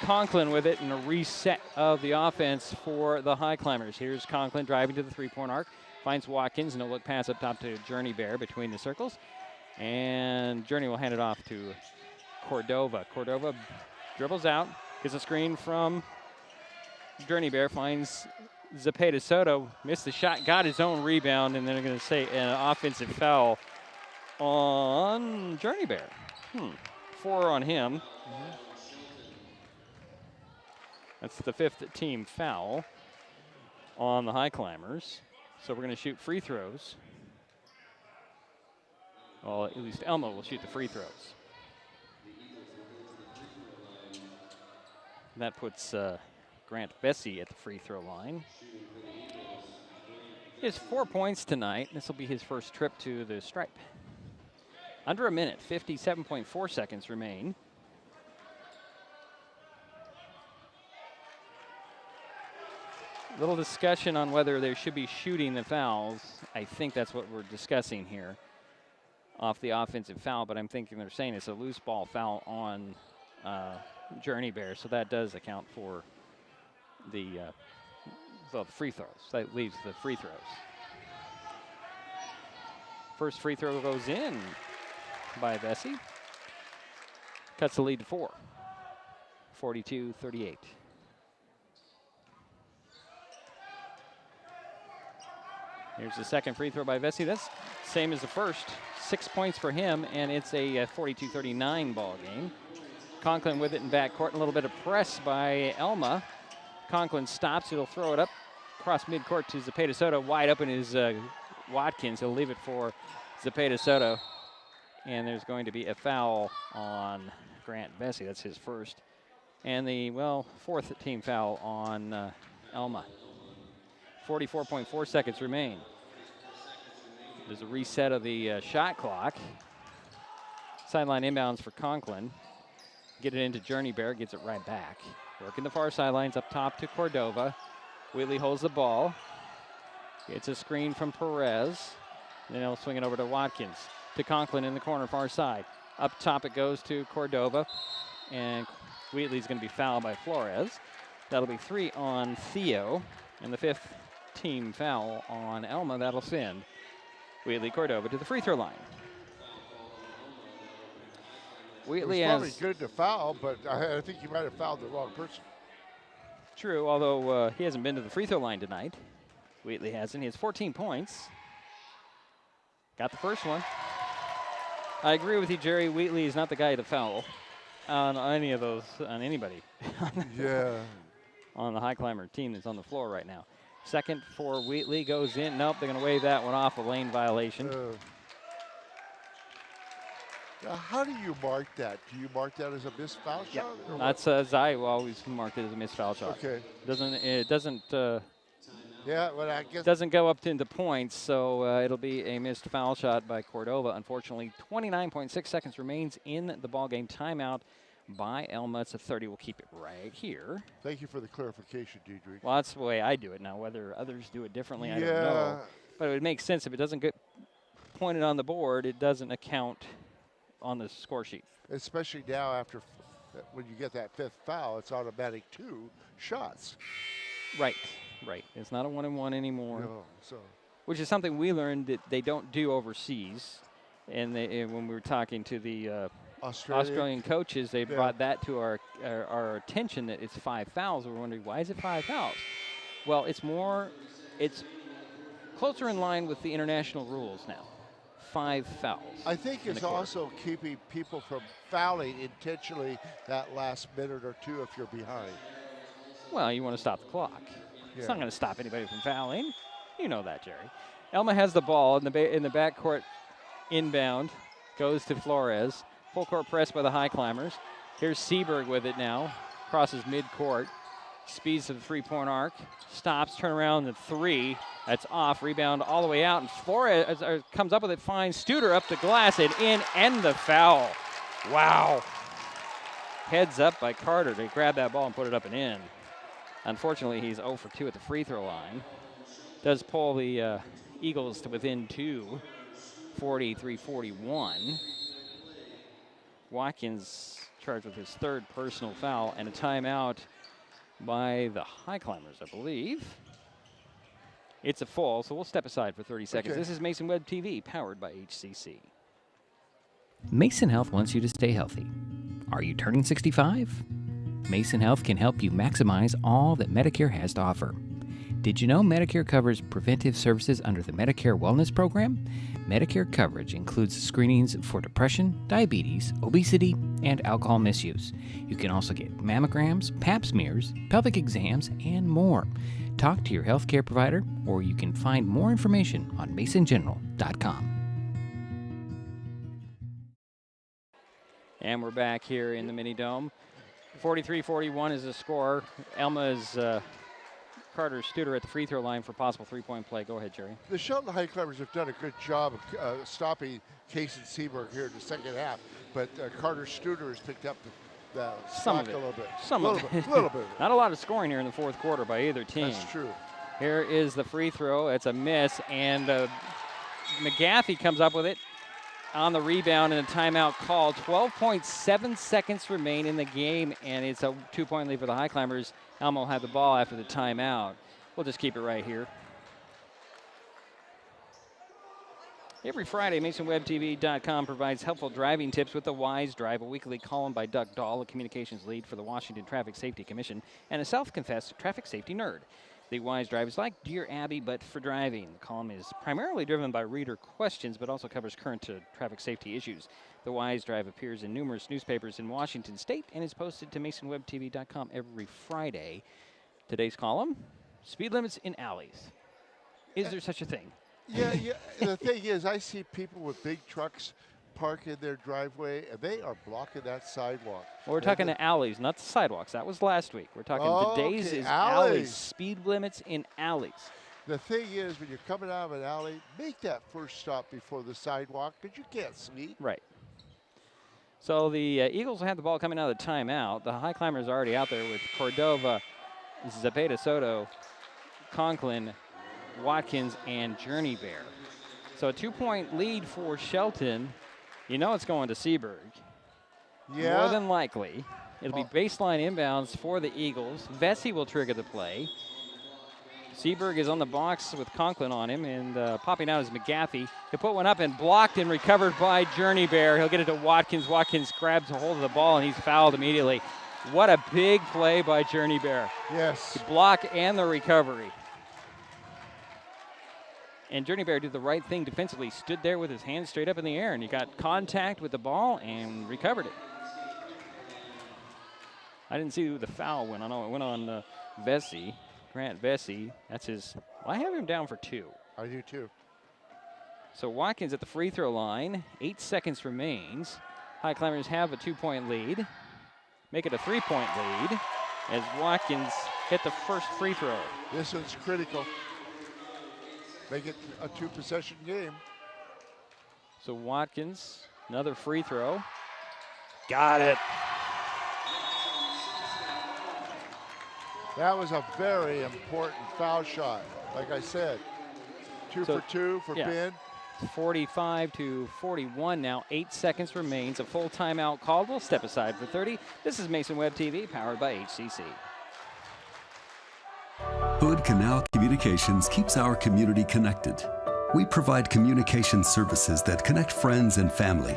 Conklin with it, and a reset of the offense for the Highclimbers. Here's Conklin driving to the 3-point arc. Finds Watkins, no look pass up top to Journey Bear between the circles. And Journey will hand it off to Cordova. Cordova dribbles out, gets a screen from Journey Bear, finds Zepeda Soto, missed the shot, got his own rebound, and then they're going to say an offensive foul on Journey Bear. 4 on him. That's the 5th team foul on the Highclimbers. So we're going to shoot free throws. Well, at least Elma will shoot the free throws. And that puts Grant Bessie at the free throw line. He has 4 points tonight. This will be his first trip to the stripe. Under a minute, 57.4 seconds remain. Little discussion on whether they should be shooting the fouls. I think that's what we're discussing here off the offensive foul, but I'm thinking they're saying it's a loose ball foul on Journey Bear, so that does account for the free throws. That leaves the free throws. First free throw goes in by Bessie. Cuts the lead to 4. 42-38. Here's the second free throw by Bessie. That's same as the first. 6 points for him, and it's a 42-39 ball game. Conklin with it in backcourt. A little bit of press by Elma. Conklin stops. He'll throw it up across midcourt to Zepeda Soto. Wide open is Watkins. He'll leave it for Zepeda Soto. And there's going to be a foul on Grant Bessie. That's his first. And the, fourth team foul on Elma. 44.4 seconds remain. There's a reset of the shot clock. Sideline inbounds for Conklin. Get it into Journey Bear, gets it right back. Working the far sidelines up top to Cordova. Wheatley holds the ball. Gets a screen from Perez. Then he'll swing it over to Watkins. To Conklin in the corner, far side. Up top it goes to Cordova. And Wheatley's going to be fouled by Flores. That'll be 3 on Theo. And the 5th team foul on Elma. That'll send Wheatley Cordova to the free throw line. Wheatley has probably good to foul, but I think you might have fouled the wrong person. True, although he hasn't been to the free throw line tonight. Wheatley hasn't. He has 14 points. Got the first one. I agree with you, Jerry. Wheatley is not the guy to foul on any of those, on anybody. Yeah. On the Highclimber team that's on the floor right now. Second for Wheatley goes in. Nope, they're going to wave that one off, a lane violation. Now, how do you mark that? Do you mark that as a missed foul shot? That's as I always mark it as a missed foul shot. Okay. It doesn't. Yeah, well, I guess doesn't go up into points, so it'll be a missed foul shot by Cordova. Unfortunately, 29.6 seconds remains in the ball game. Timeout by Elma. It's a 30. We'll keep it right here. Thank you for the clarification, Diedrich. Well, that's the way I do it now. Whether others do it differently, I don't know. But it would make sense if it doesn't get pointed on the board. It doesn't account on the score sheet. Especially now after when you get that 5th foul, it's automatic 2 shots. Right. It's not a 1-and-1 anymore. No, so. Which is something we learned that they don't do overseas. And when we were talking to the Australian coaches, they brought that to our attention that it's 5 fouls. We're wondering, why is it 5 fouls? Well, it's closer in line with the international rules now. 5 fouls. I think it's also keeping people from fouling intentionally that last minute or 2 if you're behind. Well, you want to stop the clock. It's not going to stop anybody from fouling. You know that, Jerry. Elma has the ball in the backcourt. Inbound goes to Flores. Full court press by the Highclimbers. Here's Seberg with it now. Crosses midcourt. Speeds to the 3-point arc. Stops, turn around, the 3. That's off. Rebound all the way out. And Flores comes up with it, finds Studer up the glass and in, and the foul. Wow. Heads up by Carter to grab that ball and put it up and in. Unfortunately, he's 0 for 2 at the free throw line. Does pull the Eagles to within 2, 43-41. Watkins charged with his 3rd personal foul and a timeout by the Highclimbers, I believe. It's a full, so we'll step aside for 30 seconds. Okay. This is Mason Web TV, powered by HCC. Mason Health wants you to stay healthy. Are you turning 65? Mason Health can help you maximize all that Medicare has to offer. Did you know Medicare covers preventive services under the Medicare Wellness Program? Medicare coverage includes screenings for depression, diabetes, obesity, and alcohol misuse. You can also get mammograms, pap smears, pelvic exams, and more. Talk to your healthcare provider, or you can find more information on masongeneral.com. And we're back here in the mini dome. 43-41 is the score. Elma is Carter Studer at the free throw line for possible three-point play. Go ahead, Jerry. The Shelton Highclimbers have done a good job of stopping Casey Seaberg here in the second half, but Carter Studer has picked up the slack a little bit. A little bit. Not a lot of scoring here in the fourth quarter by either team. That's true. Here is the free throw. It's a miss, and McGaffey comes up with it on the rebound and a timeout call. 12.7 seconds remain in the game, and it's a 2-point lead for the Highclimbers. Elma will have the ball after the timeout. We'll just keep it right here. Every Friday, MasonWebTV.com provides helpful driving tips with the Wise Drive, a weekly column by Doug Dahl, a communications lead for the Washington Traffic Safety Commission, and a self-confessed traffic safety nerd. The Wise Drive is like Dear Abby, but for driving. The column is primarily driven by reader questions, but also covers current traffic safety issues. The Wise Drive appears in numerous newspapers in Washington State and is posted to MasonWebTV.com every Friday. Today's column, speed limits in alleys. Is there such a thing? Yeah. The thing is, I see people with big trucks park in their driveway, and they are blocking that sidewalk. Well, we're talking to alleys, not the sidewalks. That was last week. We're talking today's is alleys. Speed limits in alleys. The thing is, when you're coming out of an alley, make that first stop before the sidewalk, because you can't see. Right. So the Eagles have the ball coming out of the timeout. The Highclimbers are already out there with Cordova, Zepeda Soto, Conklin, Watkins, and Journey Bear. So a 2-point lead for Shelton. You know it's going to Seaberg. Yeah. More than likely. It'll be baseline inbounds for the Eagles. Vesey will trigger the play. Seaberg is on the box with Conklin on him, and popping out is McGaffey. He'll put one up and blocked and recovered by Journey Bear. He'll get it to Watkins. Watkins grabs a hold of the ball, and he's fouled immediately. What a big play by Journey Bear. Yes. The block and the recovery. And Journey Bear did the right thing defensively. Stood there with his hands straight up in the air, and he got contact with the ball and recovered it. I didn't see who the foul went on. Oh, it went on Vesey, Grant Vesey. That's his. Well, I have him down for 2. I do too. So Watkins at the free throw line. 8 seconds remains. Highclimbers have a 2-point lead. Make it a 3-point lead as Watkins hit the first free throw. This one's critical. Make it a 2-possession game. So Watkins, another free throw. Got it. That was a very important foul shot. Like I said, 2 for 2 for Ben. 45-41 now. 8 seconds remains. A full timeout called. We'll step aside for 30. This is Mason Web TV, powered by HCC. Hood Canal Communications keeps our community connected. We provide communication services that connect friends and family.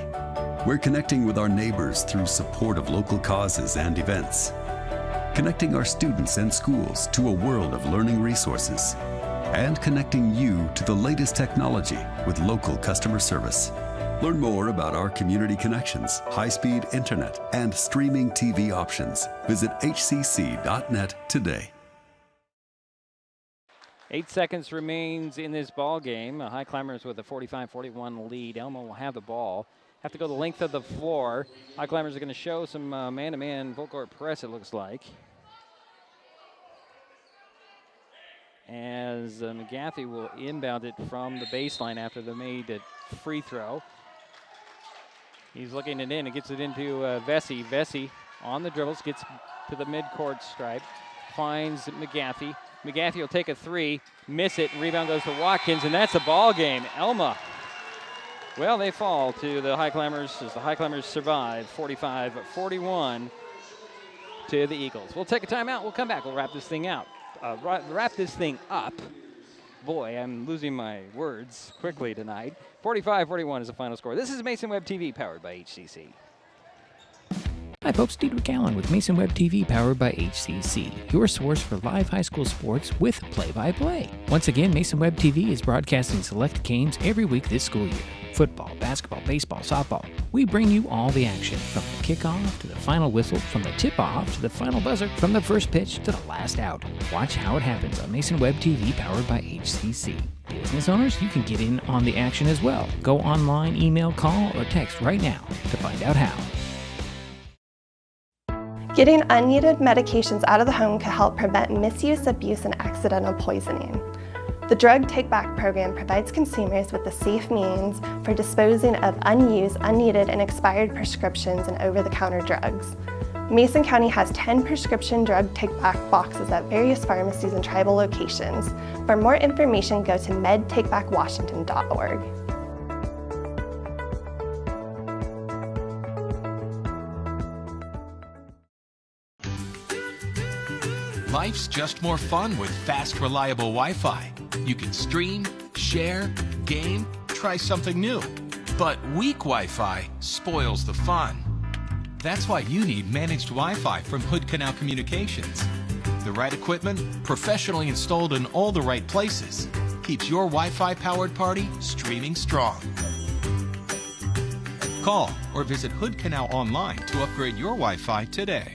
We're connecting with our neighbors through support of local causes and events, connecting our students and schools to a world of learning resources, and connecting you to the latest technology with local customer service. Learn more about our community connections, high-speed internet, and streaming TV options. Visit hcc.net today. 8 seconds remains in this ball game. Highclimbers with a 45-41 lead. Elma will have the ball. Have to go the length of the floor. Highclimbers are going to show some man-to-man full court press, it looks like. As McGaffey will inbound it from the baseline after the made free throw. He's looking it in. It gets it into Vesey. Vesey on the dribbles, gets to the midcourt stripe, finds McGaffey. McGaffey will take a 3, miss it, rebound goes to Watkins, and that's a ball game. Elma, well, they fall to the Highclimbers as the Highclimbers survive 45-41 to the Eagles. We'll take a timeout. We'll come back. We'll wrap this thing out. Wrap this thing up. Boy, I'm losing my words quickly tonight. 45-41 is the final score. This is Mason Web TV, powered by HCC. Hi folks, Diedrich Allen with Mason Web TV powered by HCC, your source for live high school sports with play-by-play. Once again, Mason Web TV is broadcasting select games every week this school year. Football, basketball, baseball, softball. We bring you all the action, from the kickoff to the final whistle, from the tip-off to the final buzzer, from the first pitch to the last out. Watch how it happens on Mason Web TV powered by HCC. Business owners, you can get in on the action as well. Go online, email, call, or text right now to find out how. Getting unneeded medications out of the home can help prevent misuse, abuse, and accidental poisoning. The Drug Take Back program provides consumers with a safe means for disposing of unused, unneeded, and expired prescriptions and over-the-counter drugs. Mason County has 10 prescription drug take-back boxes at various pharmacies and tribal locations. For more information, go to medtakebackwashington.org. Life's just more fun with fast, reliable Wi-Fi. You can stream, share, game, try something new. But weak Wi-Fi spoils the fun. That's why you need managed Wi-Fi from Hood Canal Communications. The right equipment, professionally installed in all the right places, keeps your Wi-Fi powered party streaming strong. Call or visit Hood Canal online to upgrade your Wi-Fi today.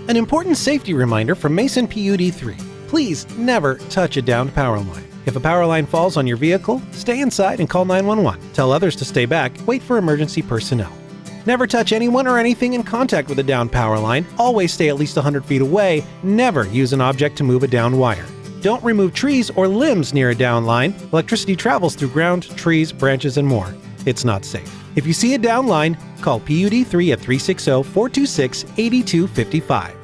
An important safety reminder from Mason PUD3. Please never touch a downed power line. If a power line falls on your vehicle, stay inside and call 911. Tell others to stay back, wait for emergency personnel. Never touch anyone or anything in contact with a downed power line. Always stay at least 100 feet away. Never use an object to move a downed wire. Don't remove trees or limbs near a downed line. Electricity travels through ground, trees, branches, and more. It's not safe. If you see a downed line, call PUD3 at 360-426-8255.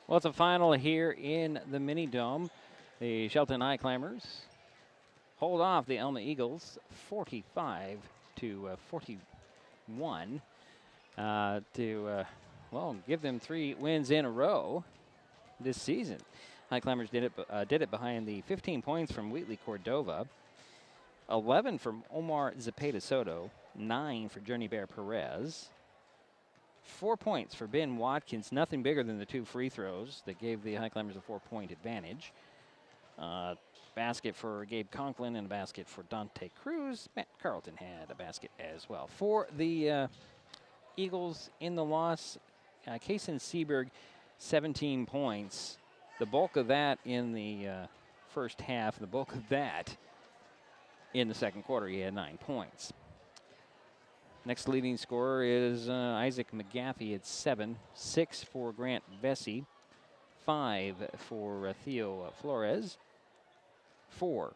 Well, it's a final here in the Mini Dome. The Shelton Highclimbers hold off the Elma Eagles 45-41 to give them 3 wins in a row this season. Highclimbers did it behind the 15 points from Wheatley Cordova, 11 from Omar Zepeda Soto, 9 for Journey Bear Perez, 4 points for Ben Watkins, nothing bigger than the 2 free throws that gave the Highclimbers a 4-point advantage. Basket for Gabe Conklin and a basket for Dante Cruz. Matt Carlton had a basket as well. For the Eagles in the loss, Kaysen Seberg, 17 points. The bulk of that in the first half, the bulk of that in the second quarter, he had 9 points. Next leading scorer is Isaac McGaffey at 7, 6 for Grant Vesey, 5 for Theo Flores, 4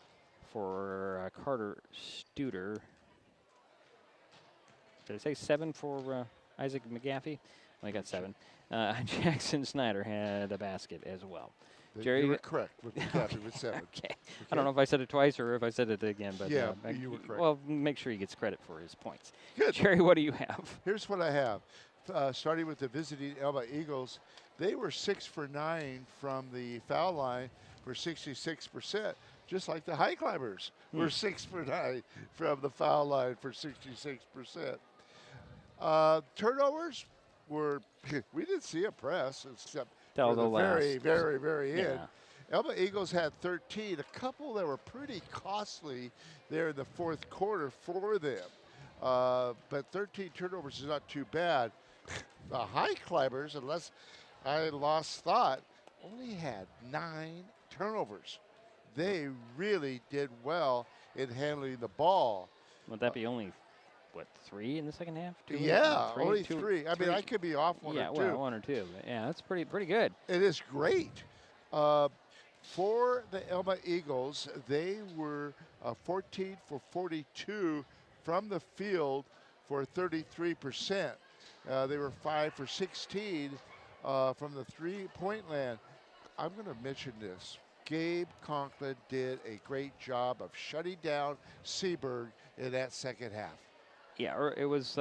for Carter Studer. Did I say 7 for Isaac McGaffey? Well, I got 7. Jackson Snyder had a basket as well. Jerry, you were correct with McGaffey with 7. Okay. I don't know if I said it twice or if I said it again, but yeah, you were correct. Well, make sure he gets credit for his points. Good. Jerry, what do you have? Here's what I have. Starting with the visiting Elma Eagles, they were 6 for 9 from the foul line for 66%, just like the Highclimbers were 6 for 9 from the foul line for 66%. Turnovers were, we didn't see a press except for the very end. Elma Eagles had 13, a couple that were pretty costly there in the fourth quarter for them. But 13 turnovers is not too bad. The Highclimbers, unless I lost thought, only had 9 turnovers. They really did well in handling the ball. Would that be only, what, 3 in the second half? Only 3. I mean, I could be off 1 or 2. Yeah, well, 1 or 2. Yeah, that's pretty good. It is great. For the Elma Eagles, they were 14 for 42 from the field for 33%. They were 5 for 16 from the three-point land. I'm going to mention this. Gabe Conklin did a great job of shutting down Seberg in that second half. Yeah, it was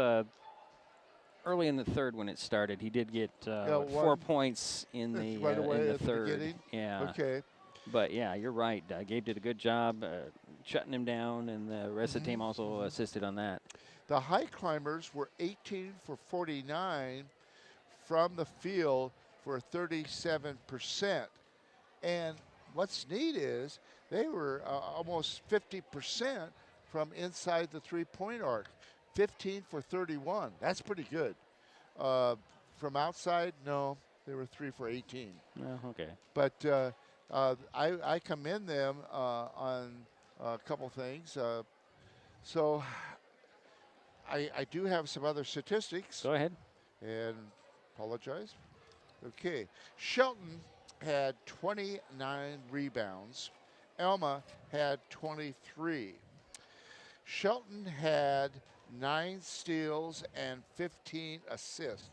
early in the third when it started. He did get 4 points in the, right away in the at third. The beginning? Yeah. Okay. But, yeah, you're right. Gabe did a good job shutting him down, and the rest of the team also assisted on that. The Highclimbers were 18 for 49 from the field for 37%. And what's neat is they were almost 50% from inside the three-point arc. 15 for 31. That's pretty good. From outside, no, they were 3 for 18. Oh, okay. But I commend them on a couple things. So I do have some other statistics. Go ahead. And apologize. Okay. Shelton had 29 rebounds. Elma had 23. Shelton had 9 steals and 15 assists.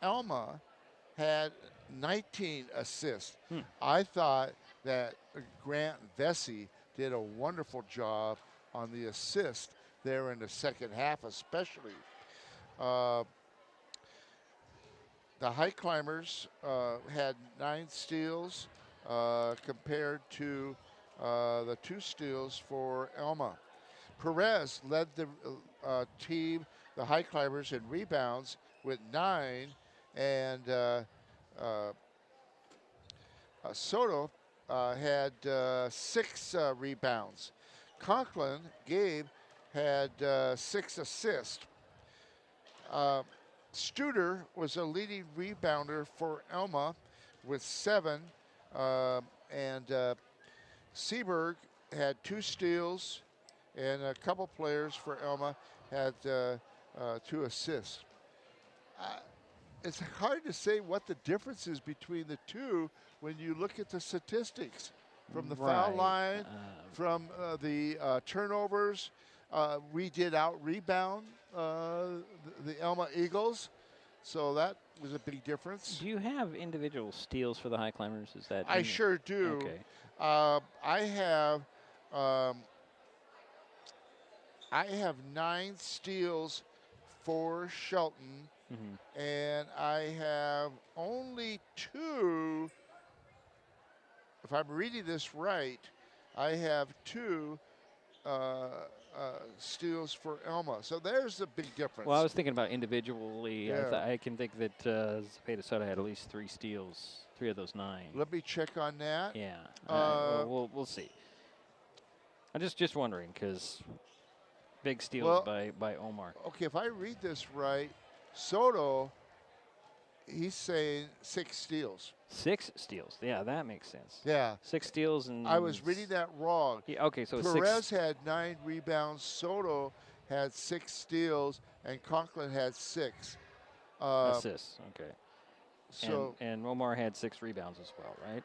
Elma had 19 assists. I thought that Grant Vesey did a wonderful job on the assist there in the second half especially. The Highclimbers had 9 steals compared to the 2 steals for Elma. Perez led the team, the Highclimbers, in rebounds with 9, and Soto had 6 rebounds. Conklin, Gabe, had 6 assists. Studer was a leading rebounder for Elma with 7, and Seaberg had 2 steals, and a couple players for Elma had 2 assists. It's hard to say what the difference is between the two when you look at the statistics. From the foul line, from the turnovers. We did out-rebound the Elma Eagles, so that was a big difference. Do you have individual steals for the Highclimbers? Is that? I sure do. Okay. I have 9 steals for Shelton, and I have only 2. If I'm reading this right, I have 2 steals for Elma. So there's the big difference. Well, I was thinking about individually. Yeah. I can think that Zepeda Soto had at least 3 steals, 3 of those 9. Let me check on that. Yeah. Well, we'll see. I'm just wondering because big steals by Omar. Okay, if I read this right, Soto, he's saying 6 steals. 6 steals. Yeah, that makes sense. Yeah. 6 steals and. I was reading that wrong. Yeah, okay, so Perez had 9 rebounds. Soto had 6 steals, and Conklin had 6 assists. Okay. So and Omar had 6 rebounds as well, right?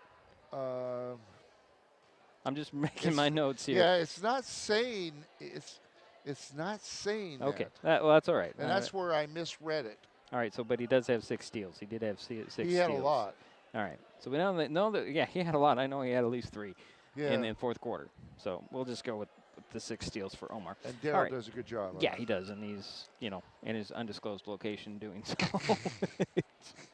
I'm just making my notes here. Yeah, it's not saying it's not saying Okay. that. Well, that's all right. And that's where I misread it. All right. So, but he does have 6 steals. He did have 6 steals. He had a lot. All right. So we know that. Yeah, he had a lot. I know he had at least 3 in the fourth quarter. So we'll just go with the 6 steals for Omar. And Daryl does a good job. Yeah, he does, and he's in his undisclosed location doing so.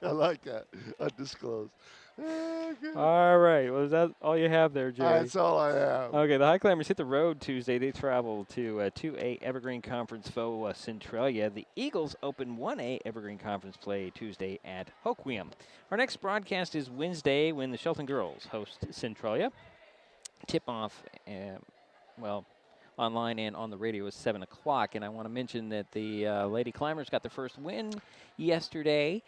I like that, undisclosed. Okay. All right. Well, is that all you have there, Jerry? That's all I have. Okay, the Highclimbers hit the road Tuesday. They travel to 2A Evergreen Conference foe Centralia. The Eagles open 1A Evergreen Conference play Tuesday at Hoquiam. Our next broadcast is Wednesday when the Shelton girls host Centralia. Tip-off, online and on the radio is 7 o'clock. And I want to mention that the Lady Climbers got their first win yesterday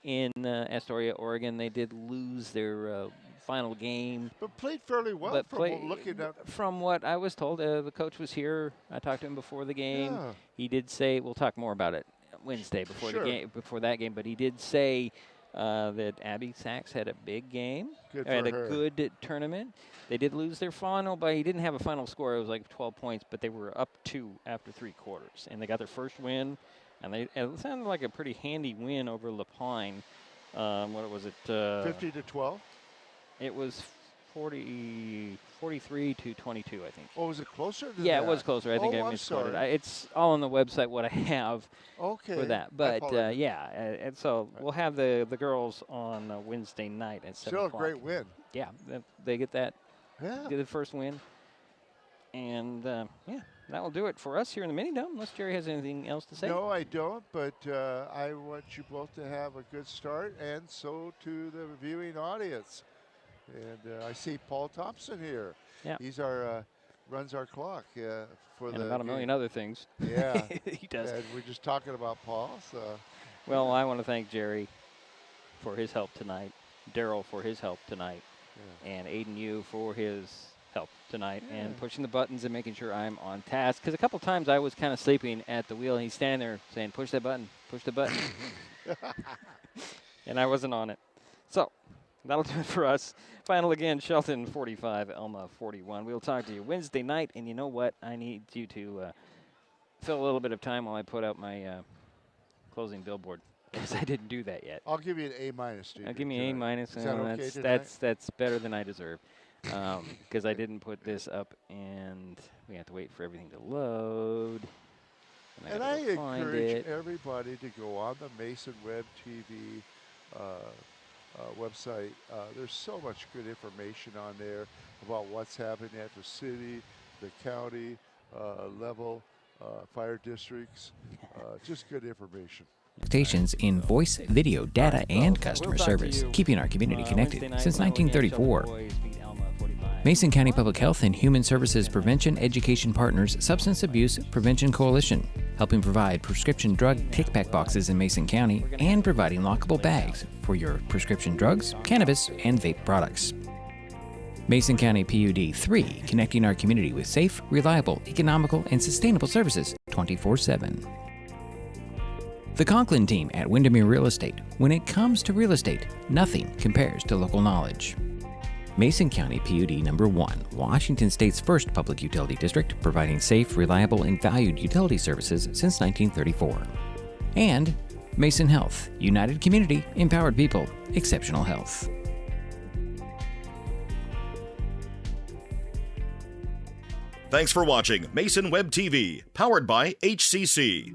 in Astoria, Oregon. They did lose their final game. But played fairly well looking at. From what I was told, the coach was here. I talked to him before the game. Yeah. He did say, we'll talk more about it Wednesday before the game, before that game, but he did say that Abby Sachs had a big game. Had a good tournament. They did lose their final, but he didn't have a final score. It was like 12 points, but they were up 2 after 3 quarters. And they got their first win, and it sounded like a pretty handy win over La Pine. What was it? 50-12? It was 43 to 22, I think. Oh, was it closer than Yeah, that? it was closer. I think I misquoted. It's all on the website what I have for that. But, and so we'll have the girls on Wednesday night at 7 o'clock. Still a great win. Yeah, they get that. Yeah. Get the first win. And, that will do it for us here in the Mini-Dome, unless Jerry has anything else to say. No, I don't, but I want you both to have a good start, and so to the viewing audience. And I see Paul Thompson here. Yeah. He's runs our clock for and the about a million other things. Yeah. He does. And we're just talking about Paul. So. Well, I want to thank Jerry for his help tonight, Daryl for his help tonight, and Aiden Yu for his help tonight and pushing the buttons and making sure I'm on task. Because a couple times I was kind of sleeping at the wheel, and he's standing there saying, push that button, push the button. And I wasn't on it. So that'll do it for us. Final again, Shelton 45, Elma 41. We'll talk to you Wednesday night, and you know what? I need you to fill a little bit of time while I put out my closing billboard, because I didn't do that yet. I'll give you an A-, Steve. I'll give me an A-. Is that okay that's better than I deserve, because I didn't put this up, and we have to wait for everything to load. And I encourage everybody to go on the Mason Web TV website. There's so much good information on there about what's happening at the city, the county level, fire districts. Just good information. Expectations in voice, video, data, and customer service, keeping our community connected since 1934. Mason County Public Health and Human Services Prevention Education Partners Substance Abuse Prevention Coalition, helping provide prescription drug take-back boxes in Mason County and providing lockable bags for your prescription drugs, cannabis, and vape products. Mason County PUD 3, connecting our community with safe, reliable, economical, and sustainable services 24/7. The Conklin team at Windermere Real Estate. When it comes to real estate, nothing compares to local knowledge. Mason County PUD number 1, Washington State's first public utility district, providing safe, reliable, and valued utility services since 1934. And Mason Health, united community, empowered people, exceptional health. Thanks for watching Mason Web TV, powered by HCC.